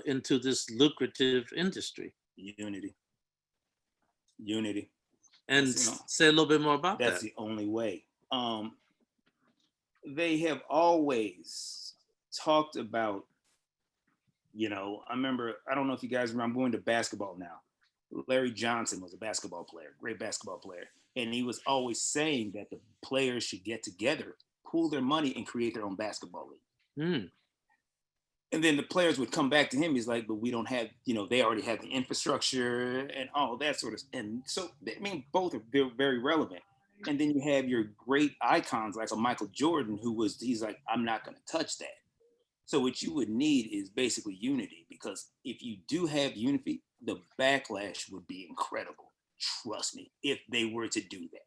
into this lucrative industry? Unity. And say a little bit more about that. That's the only way. They have always talked about, I remember, I don't know if you guys remember, I'm going to basketball now. Larry Johnson was a basketball player, great basketball player. And he was always saying that the players should get together, pool their money, and create their own basketball league. And then the players would come back to him. He's like, but we don't have, they already have the infrastructure and all that sort of. And so, I mean, both are very relevant. And then you have your great icons like a Michael Jordan, he's like, I'm not going to touch that. So what you would need is basically unity, because if you do have unity, the backlash would be incredible. Trust me, if they were to do that.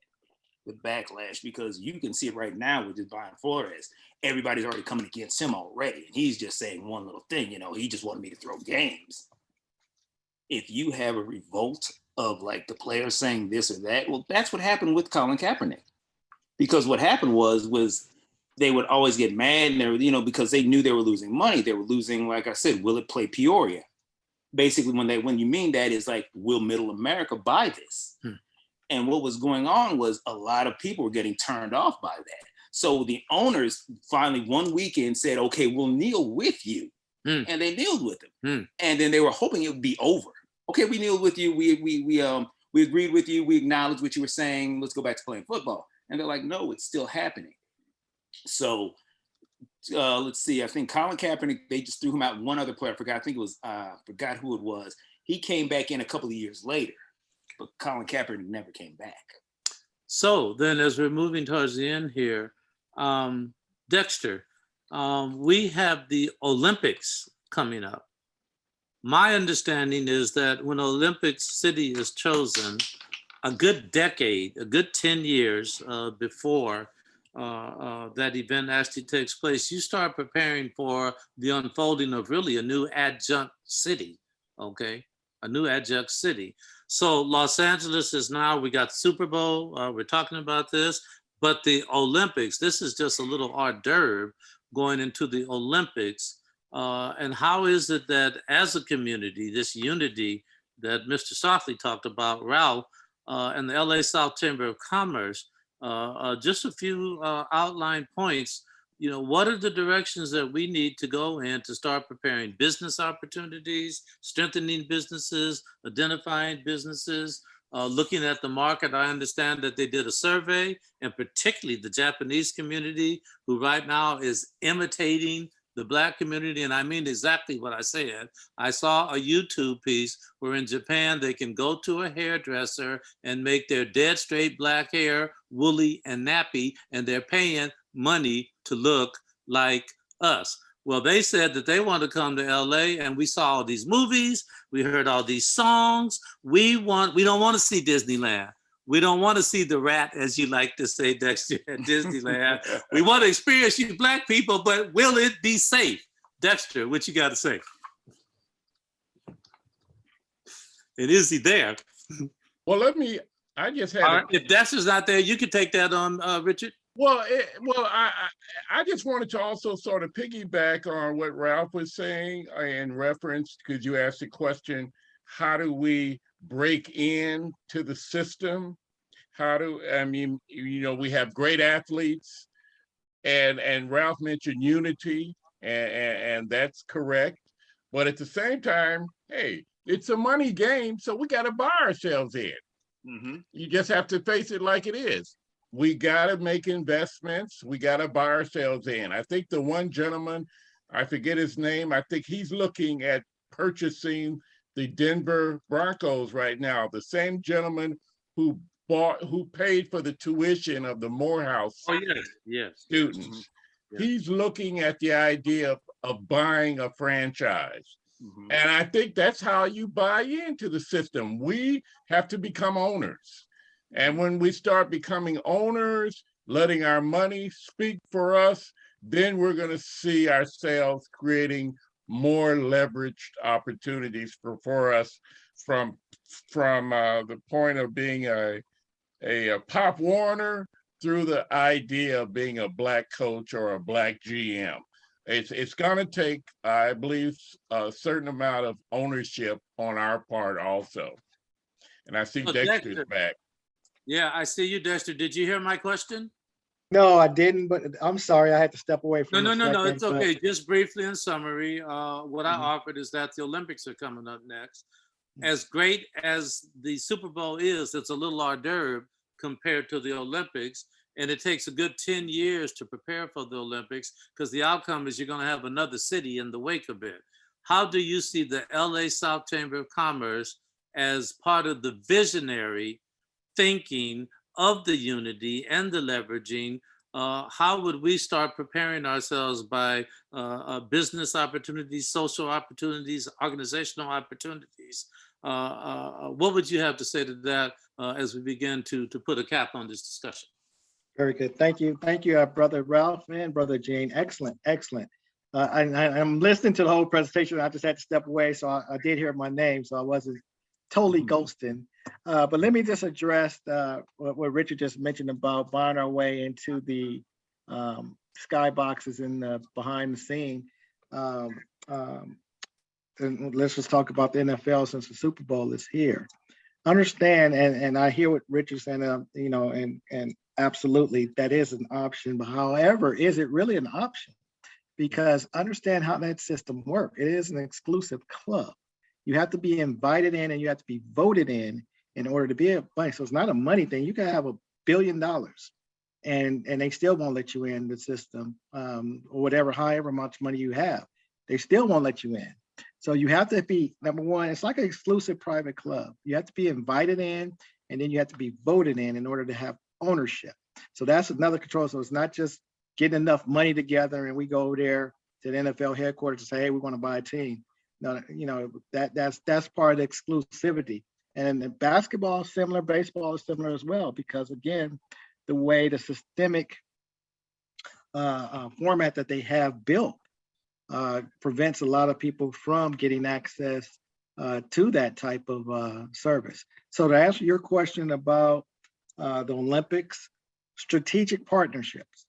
The backlash, because you can see it right now with just buying Flores. Everybody's already coming against him already. And he's just saying one little thing, he just wanted me to throw games. If you have a revolt of like the players saying this or that, well, that's what happened with Colin Kaepernick. Because what happened was they would always get mad, and they were, because they knew they were losing money. They were losing, like I said, will it play Peoria? Basically, when you mean that, is like, will middle America buy this? And what was going on was a lot of people were getting turned off by that. So the owners finally one weekend said, okay, we'll kneel with you. And they kneeled with him. And then they were hoping it would be over. Okay, we kneeled with you. We agreed with you. We acknowledged what you were saying. Let's go back to playing football. And they're like, no, it's still happening. So let's see. I think Colin Kaepernick, they just threw him out. One other player, I forgot who it was. He came back in a couple of years later, but Colin Kaepernick never came back. So then, as we're moving towards the end here, Dexter, we have the Olympics coming up. My understanding is that when Olympic city is chosen, a good 10 years before that event actually takes place, you start preparing for the unfolding of really a new adjunct city, okay? a new adjunct city. So Los Angeles is now, we got Super Bowl, we're talking about this, but the Olympics, this is just a little hors d'oeuvre going into the Olympics. And how is it that as a community, this unity that Mr. Softly talked about, Ralph, and the LA South Chamber of Commerce, just a few outline points. What are the directions that we need to go in to start preparing business opportunities, strengthening businesses, identifying businesses, looking at the market? I understand that they did a survey, and particularly the Japanese community, who right now is imitating the Black community, and I mean exactly what I said. I saw a YouTube piece where in Japan, they can go to a hairdresser and make their dead straight Black hair woolly and nappy, and they're paying money to look like us. Well, they said that they want to come to LA, and we saw all these movies, we heard all these songs. We don't want to see Disneyland. We don't want to see the rat, as you like to say, Dexter, at Disneyland. We want to experience you Black people, but will it be safe? Dexter, what you got to say? And is he there? Well, I just had. All right, if Dexter's not there, you can take that on, Richard. Well, I just wanted to also sort of piggyback on what Ralph was saying in reference, because you asked the question, how do we break in to the system? We have great athletes, and Ralph mentioned unity, and that's correct. But at the same time, hey, it's a money game, so we got to buy ourselves in. Mm-hmm. You just have to face it like it is. We got to make investments. We got to buy ourselves in. I think the one gentleman, I forget his name, I think he's looking at purchasing the Denver Broncos right now. The same gentleman who paid for the tuition of the Morehouse students. Mm-hmm. Yeah. He's looking at the idea of buying a franchise. Mm-hmm. And I think that's how you buy into the system. We have to become owners. And when we start becoming owners, letting our money speak for us, then we're going to see ourselves creating more leveraged opportunities for us from the point of being a Pop Warner through the idea of being a Black coach or a Black GM. It's going to take, I believe, a certain amount of ownership on our part also. And I see Dexter's back. Yeah, I see you, Dexter. Did you hear my question? No, I didn't, but I'm sorry, I had to step away from No, it's okay. Just briefly in summary, what I offered is that the Olympics are coming up next. As great as the Super Bowl is, it's a little hors d'oeuvre compared to the Olympics. And it takes a good 10 years to prepare for the Olympics, because the outcome is you're going to have another city in the wake of it. How do you see the LA South Chamber of Commerce as part of the visionary thinking of the unity and the leveraging? How would we start preparing ourselves by business opportunities, social opportunities, organizational opportunities? What would you have to say to that as we begin to put a cap on this discussion? Very good. Thank you. Thank you, Brother Ralph and Brother Gene. Excellent. I'm listening to the whole presentation. I just had to step away, so I did hear my name, so I wasn't totally ghosting. But let me just address what Richard just mentioned about buying our way into the skyboxes in the behind the scene. And let's just talk about the NFL since the Super Bowl is here. Understand, and I hear what Richard's saying, and absolutely that is an option. But however, is it really an option? Because understand how that system works. It is an exclusive club. You have to be invited in and you have to be voted in order to be a money. So it's not a money thing. You can have $1 billion and they still won't let you in the system, or whatever, however much money you have, they still won't let you in. So you have to be, number one, it's like an exclusive private club. You have to be invited in, and then you have to be voted in order to have ownership. So that's another control. So it's not just getting enough money together and we go over there to the NFL headquarters and say, hey, we want to buy a team. No, that's part of the exclusivity. And in basketball is similar, baseball is similar as well, because again, the way the systemic format that they have built prevents a lot of people from getting access to that type of service. So to answer your question about the Olympics, strategic partnerships.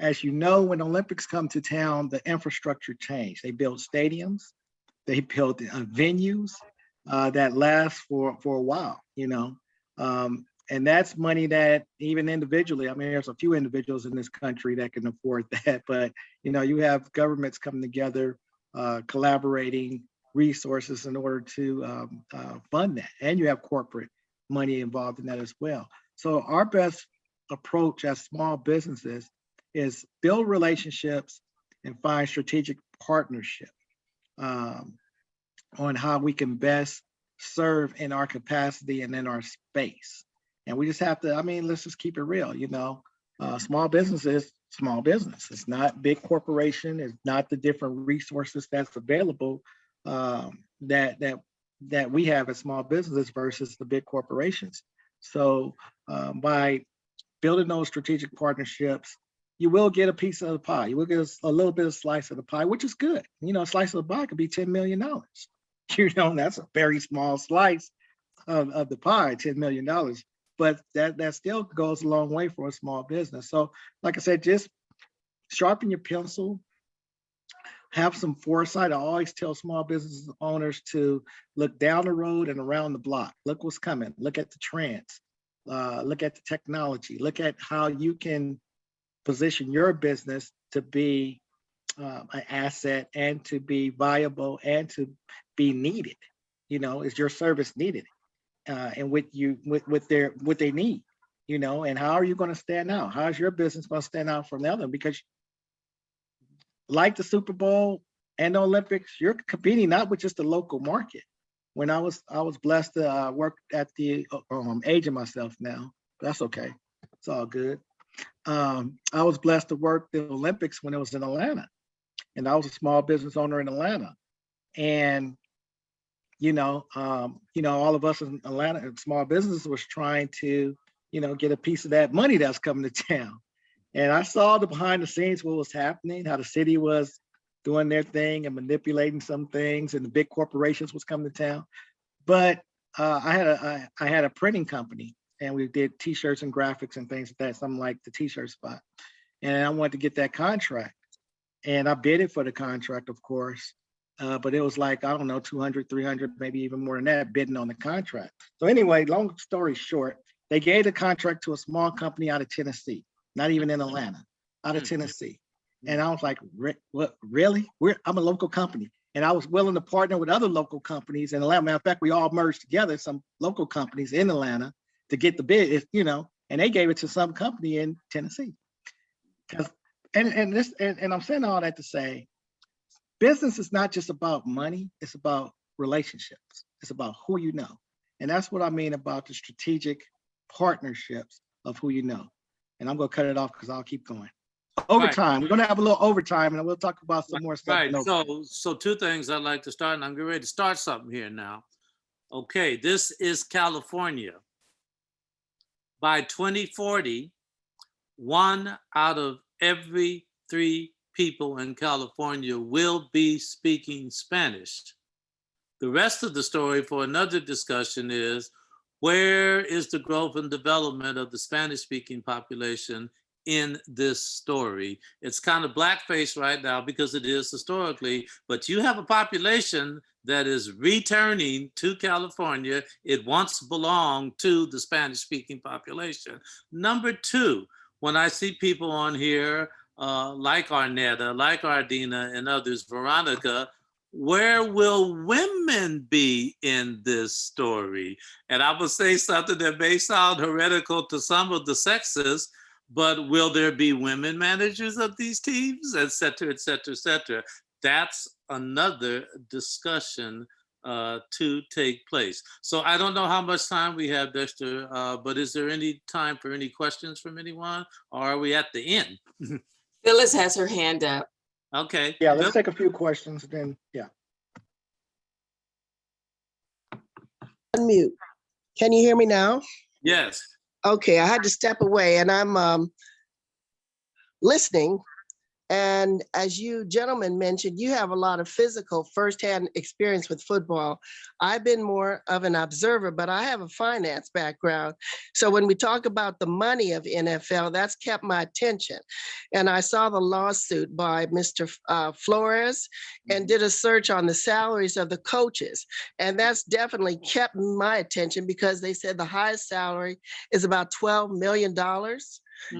As you know, when Olympics come to town, the infrastructure changed. They built stadiums, they built venues that last for a while, and that's money that even individually, I mean, there's a few individuals in this country that can afford that, but you have governments coming together, collaborating resources in order to fund that, and you have corporate money involved in that as well. So our best approach as small businesses is build relationships and find strategic partnership on how we can best serve in our capacity and in our space. And we just have to, let's just keep it real, small business is small business. It's not big corporation. It's not the different resources that's available that we have as small businesses versus the big corporations. So by building those strategic partnerships, you will get a piece of the pie. You will get a little bit of slice of the pie, which is good. A slice of the pie could be $10 million. That's a very small slice of the pie, $10 million. But that still goes a long way for a small business. So like I said, just sharpen your pencil, have some foresight. I always tell small business owners to look down the road and around the block. Look what's coming. Look at the trends. Look at the technology. Look at how you can position your business to be an asset and to be viable and to be needed. Is your service needed? And what they need, and how are you going to stand out? How's your business going to stand out from the other? Because like the Super Bowl and the Olympics, you're competing not with just the local market. When I was blessed to work at the, I'm aging myself now, but that's okay. It's all good. I was blessed to work the Olympics when it was in Atlanta, and I was a small business owner in Atlanta. And all of us in Atlanta, small businesses, was trying to, get a piece of that money that's coming to town. And I saw the behind the scenes, what was happening, how the city was doing their thing and manipulating some things, and the big corporations was coming to town. But I had a printing company, and we did T-shirts and graphics and things like that, something like the T-shirt spot. And I wanted to get that contract. And I bid it for the contract, of course. But it was like, I don't know, 200, 300, maybe even more than that, bidding on the contract. So anyway, long story short, they gave the contract to a small company out of Tennessee, not even in Atlanta, out of Tennessee. And I was like, what, really? I'm a local company. And I was willing to partner with other local companies in Atlanta. Matter of fact, we all merged together, some local companies in Atlanta, to get the bid, and they gave it to some company in Tennessee. And I'm saying all that to say, business is not just about money, it's about relationships. It's about who you know. And that's what I mean about the strategic partnerships of who you know. And I'm gonna cut it off because I'll keep going. Overtime, right. We're gonna have a little overtime and we'll talk about some more stuff. Right, so two things I'd like to start, and I'm getting ready to start something here now. Okay, this is California. By 2040, 1 out of every 3 people in California will be speaking Spanish. The rest of the story for another discussion is, where is the growth and development of the Spanish-speaking population in this story? It's kind of blackface right now because it is historically, but you have a population that is returning to California. It once belonged to the Spanish-speaking population. Number 2, when I see people on here like Arnetta, like Ardina and others, Veronica, where will women be in this story? And I will say something that may sound heretical to some of the sexes, but will there be women managers of these teams, et cetera, et cetera, et cetera? That's another discussion to take place. So I don't know how much time we have, Dexter, but is there any time for any questions from anyone, or are we at the end? Phyllis has her hand up. Okay. Yeah, let's take a few questions then. Yeah. Unmute. Can you hear me now? Yes. Okay, I had to step away and I'm listening. And as you gentlemen mentioned, you have a lot of physical firsthand experience with football. I've been more of an observer, but I have a finance background. So when we talk about the money of NFL, that's kept my attention. And I saw the lawsuit by Mr. Flores and did a search on the salaries of the coaches. And that's definitely kept my attention because they said the highest salary is about $12 million.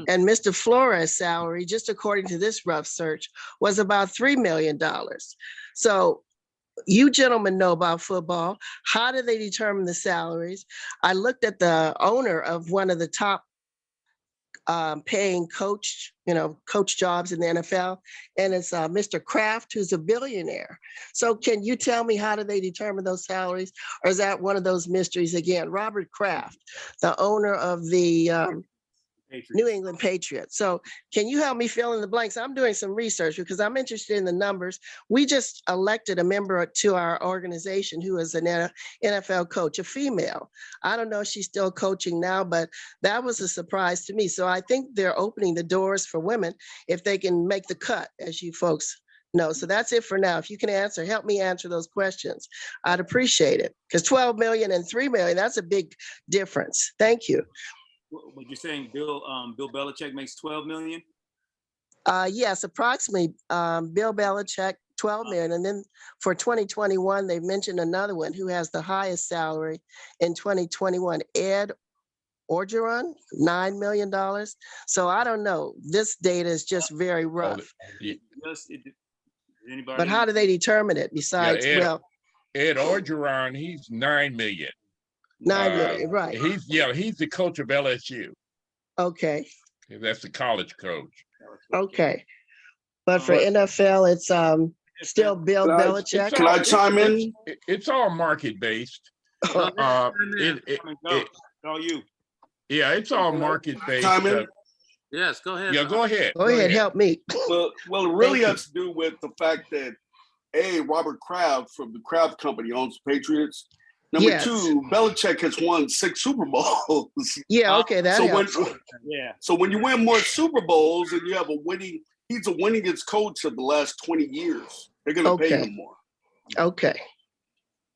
And Mr. Flores' salary, just according to this rough search, was about $3 million. So you gentlemen know about football. How do they determine the salaries? I looked at the owner of one of the top paying coach jobs in the NFL, and it's Mr. Kraft, who's a billionaire. So can you tell me how do they determine those salaries? Or is that one of those mysteries again? Robert Kraft, the owner of the New England Patriots. So can you help me fill in the blanks? I'm doing some research because I'm interested in the numbers. We just elected a member to our organization who is an NFL coach, a female. I don't know if she's still coaching now, but that was a surprise to me. So I think they're opening the doors for women if they can make the cut, as you folks know. So that's it for now. If you can help me answer those questions, I'd appreciate it. Because 12 million and 3 million, that's a big difference. Thank you. What you're saying, Bill Belichick makes 12 million? Yes, approximately. Bill Belichick, 12 million. And then for 2021, they've mentioned another one who has the highest salary in 2021, Ed Orgeron, $9 million. So I don't know. This data is just very rough. But how do they determine it besides, Ed Orgeron, he's 9 million. 9 million, right. He's the coach of LSU. Okay. That's the college coach. Okay. But for NFL, it's still Bill Belichick. Can I chime in? It's all market based. It's all you. Yeah, it's all market based. Chime in? Yes, go ahead. Yeah, go ahead. Go ahead, help me. Well, it really has to do with the fact that Robert Kraft from the Kraft Company owns the Patriots. Number two, Belichick has won 6 Super Bowls. Yeah, okay, that helps. So when you win more Super Bowls and you have he's the winningest coach of the last 20 years. They're going to pay him more. Okay.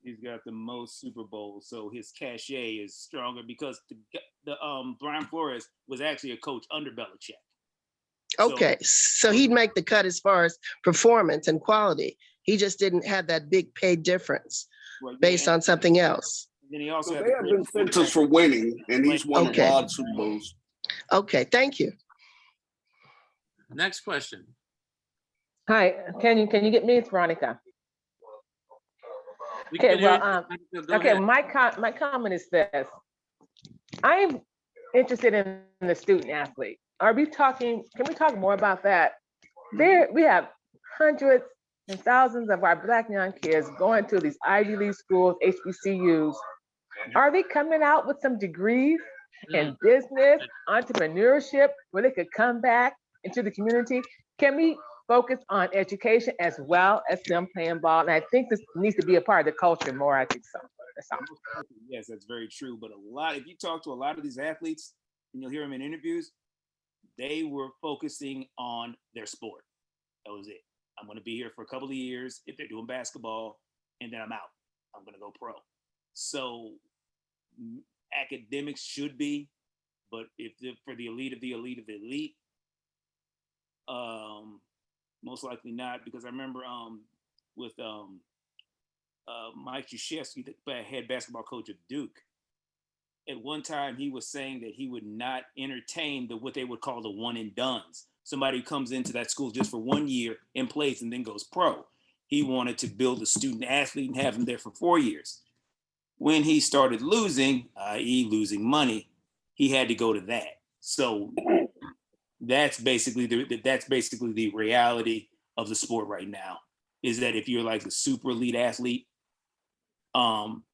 He's got the most Super Bowls, so his cachet is stronger because the Brian Flores was actually a coach under Belichick. Okay, so he'd make the cut as far as performance and quality. He just didn't have that big pay difference based on something else. Then he also they have incentives for winning, and he's won a lot of Super Bowls. Okay, thank you. Next question. Hi, can you get me? It's Veronica. Okay, my comment is this. I'm interested in the student athlete. Can we talk more about that? We have hundreds and thousands of our Black young kids going to these Ivy League schools, HBCUs. Are they coming out with some degrees in business, entrepreneurship, where they could come back into the community? Can we focus on education as well as them playing ball? And I think this needs to be a part of the culture more, I think so. Yes, that's very true. But if you talk to a lot of these athletes, and you'll hear them in interviews, they were focusing on their sport. That was it. I'm going to be here for a couple of years if they're doing basketball, and then I'm out. I'm going to go pro. So academics should be, but for the elite of the elite of the elite, most likely not, because I remember with Mike Krzyzewski, the head basketball coach of Duke, at one time he was saying that he would not entertain what they would call the one and dones. Somebody who comes into that school just for 1 year and plays and then goes pro. He wanted to build a student athlete and have him there for 4 years. When he started losing, i.e. losing money, he had to go to that. So that's basically the reality of the sport right now, is that if you're like a super elite athlete,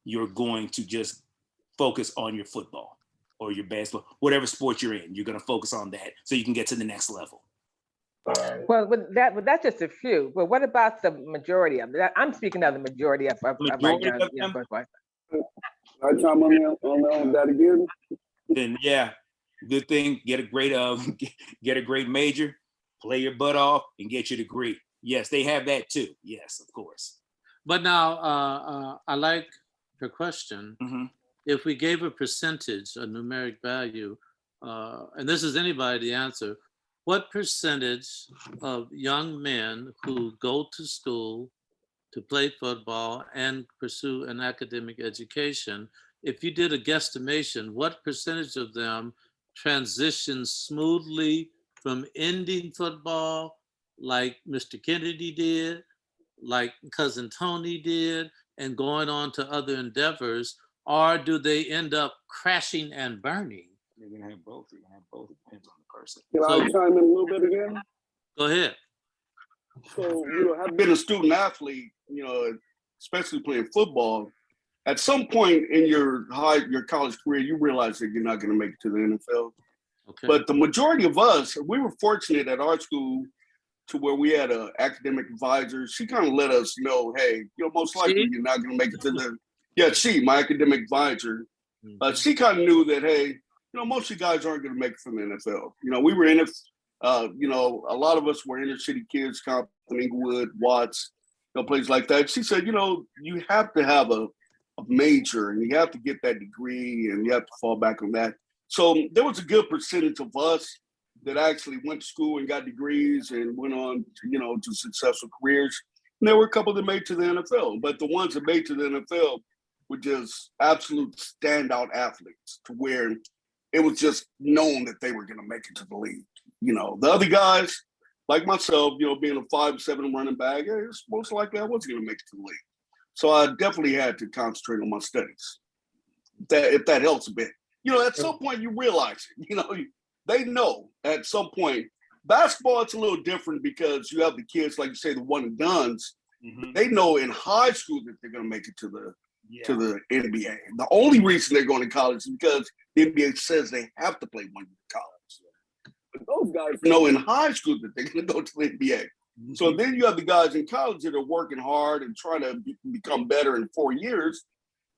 you're going to just focus on your football or your basketball, whatever sport you're in. You're going to focus on that so you can get to the next level. Well, that's just a few. But what about the majority of them? I'm speaking of the majority of our young. I chime on that again. Then good thing. Get a great major, play your butt off and get your degree. Yes, they have that too. Yes, of course. But now I like her question. Mm-hmm. If we gave a percentage, a numeric value, and this is anybody to answer, what percentage of young men who go to school to play football and pursue an academic education, if you did a guesstimation, what percentage of them transition smoothly from ending football like Mr. Kennedy did, like Cousin Tony did, and going on to other endeavors, or do they end up crashing and burning? You're gonna have both. You're gonna have both. It depends on the person. Can I chime in a little bit again? Go ahead. So, I've been a student athlete, especially playing football. At some point in your college career, you realize that you're not going to make it to the NFL. Okay. But the majority of us, we were fortunate at our school to where we had an academic advisor. She kind of let us know, hey, most likely you're not going to make it to my academic advisor. She kind of knew that, hey, most of you guys aren't going to make it from the NFL. We were in it. A lot of us were inner city kids, Compton, Inglewood, Watts, places like that. She said, you have to have a major and you have to get that degree and you have to fall back on that. So there was a good percentage of us that actually went to school and got degrees and went on to successful careers. And there were a couple that made to the NFL, but the ones that made to the NFL were just absolute standout athletes to where it was just known that they were going to make it to the league. The other guys, like myself, being a 5'7" running back, it's most likely I wasn't going to make it to the league. So I definitely had to concentrate on my studies. If that helps a bit. At some point you realize it. They know at some point. Basketball, it's a little different because you have the kids, like you say, the one and dones. Mm-hmm. They know in high school that they're going to make it to the NBA. The only reason they're going to college is because the NBA says they have to play 1 year college. But those guys know in high school that they're going to go to the NBA. Mm-hmm. So then you have the guys in college that are working hard and trying to become better in 4 years.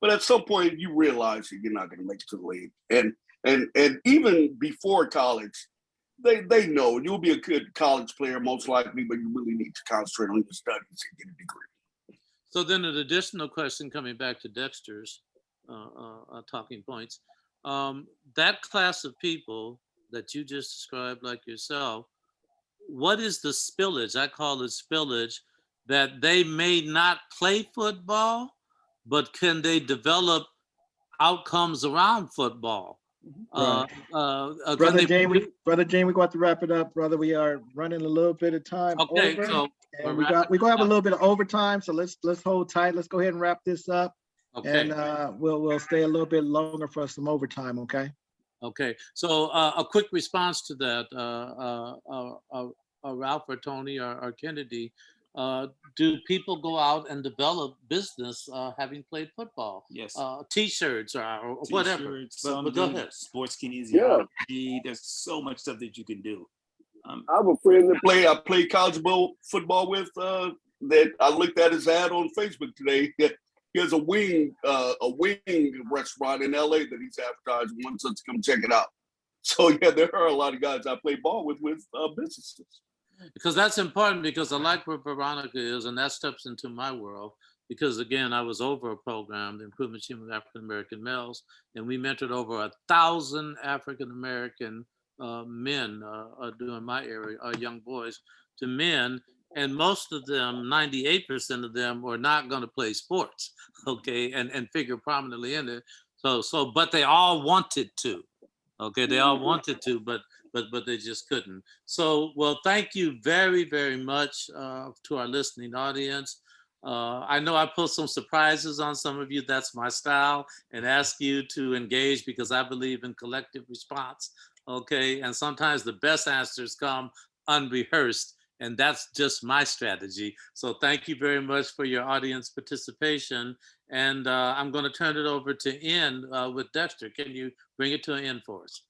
But at some point, you realize that you're not going to make it to the league. And even before college, they know you'll be a good college player most likely, but you really need to concentrate on your studies and get a degree. So then an additional question coming back to Dexter's talking points. That class of people that you just described, like yourself, what is the spillage? I call it spillage, that they may not play football, but can they develop outcomes around football? Right. Brother Jane, we got to wrap it up, brother. We are running a little bit of time over, so and we're gonna have a little bit of overtime. So let's hold tight. Let's go ahead and wrap this up, and we'll stay a little bit longer for some overtime. Okay. Okay. So a quick response to that, Ralph or Tony or Kennedy. Do people go out and develop business having played football? Yes. T-shirts or whatever. But go ahead. Sports kinesiology. There's so much stuff that you can do. I have a friend that I played college football with that I looked at his ad on Facebook today. He has a wing restaurant in LA that he's advertising. Wants us to come check it out. So yeah, there are a lot of guys I play ball with businesses. Because that's important, because I like where Veronica is, and that steps into my world. Because again, I was over a program, the Improvement Team of African American Males, and we mentored over 1,000 African American men during my area, young boys to men, and most of them, 98% of them, were not going to play sports, okay, and figure prominently in it. So, but they all wanted to, okay, they all wanted to, but they just couldn't. So, well, thank you very, very much to our listening audience. I know I put some surprises on some of you. That's my style, and ask you to engage because I believe in collective response, okay? And sometimes the best answers come unrehearsed, and that's just my strategy. So thank you very much for your audience participation. And I'm gonna turn it over to N with Dexter. Can you bring it to an end for us?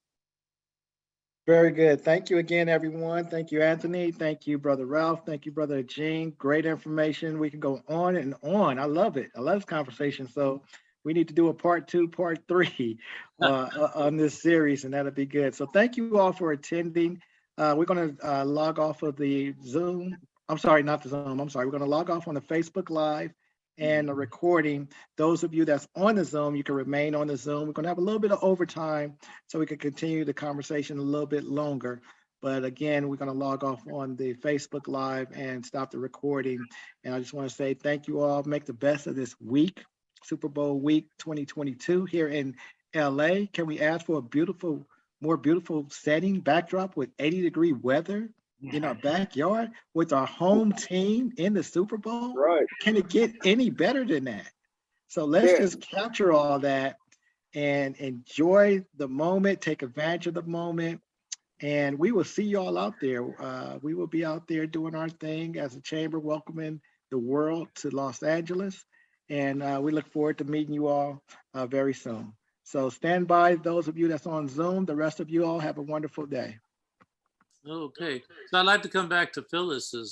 Very good. Thank you again, everyone. Thank you, Anthony. Thank you, Brother Ralph. Thank you, Brother Agin. Great information. We can go on and on. I love it. I love this conversation. So we need to do a part 2, part 3 on this series, and that'll be good. So thank you all for attending. we're going to log off of the Zoom. I'm sorry, not the Zoom. I'm sorry. We're going to log off on the Facebook Live and the recording. Those of you that's on the Zoom, you can remain on the Zoom. We're going to have a little bit of overtime so we can continue the conversation a little bit longer. But again, we're going to log off on the Facebook Live and stop the recording. And I just want to say thank you all. Make the best of this week, Super Bowl week 2022 here in LA. Can we ask for a more beautiful setting backdrop with 80-degree weather in our backyard with our home team in the Super Bowl? Right. Can it get any better than that? So let's Yeah. just capture all that and enjoy the moment, take advantage of the moment. And we will see you all out there. We will be out there doing our thing as a chamber, welcoming the world to Los Angeles. And we look forward to meeting you all very soon. So stand by, those of you that's on Zoom. The rest of you all have a wonderful day. Okay, so I'd like to come back to Phyllis's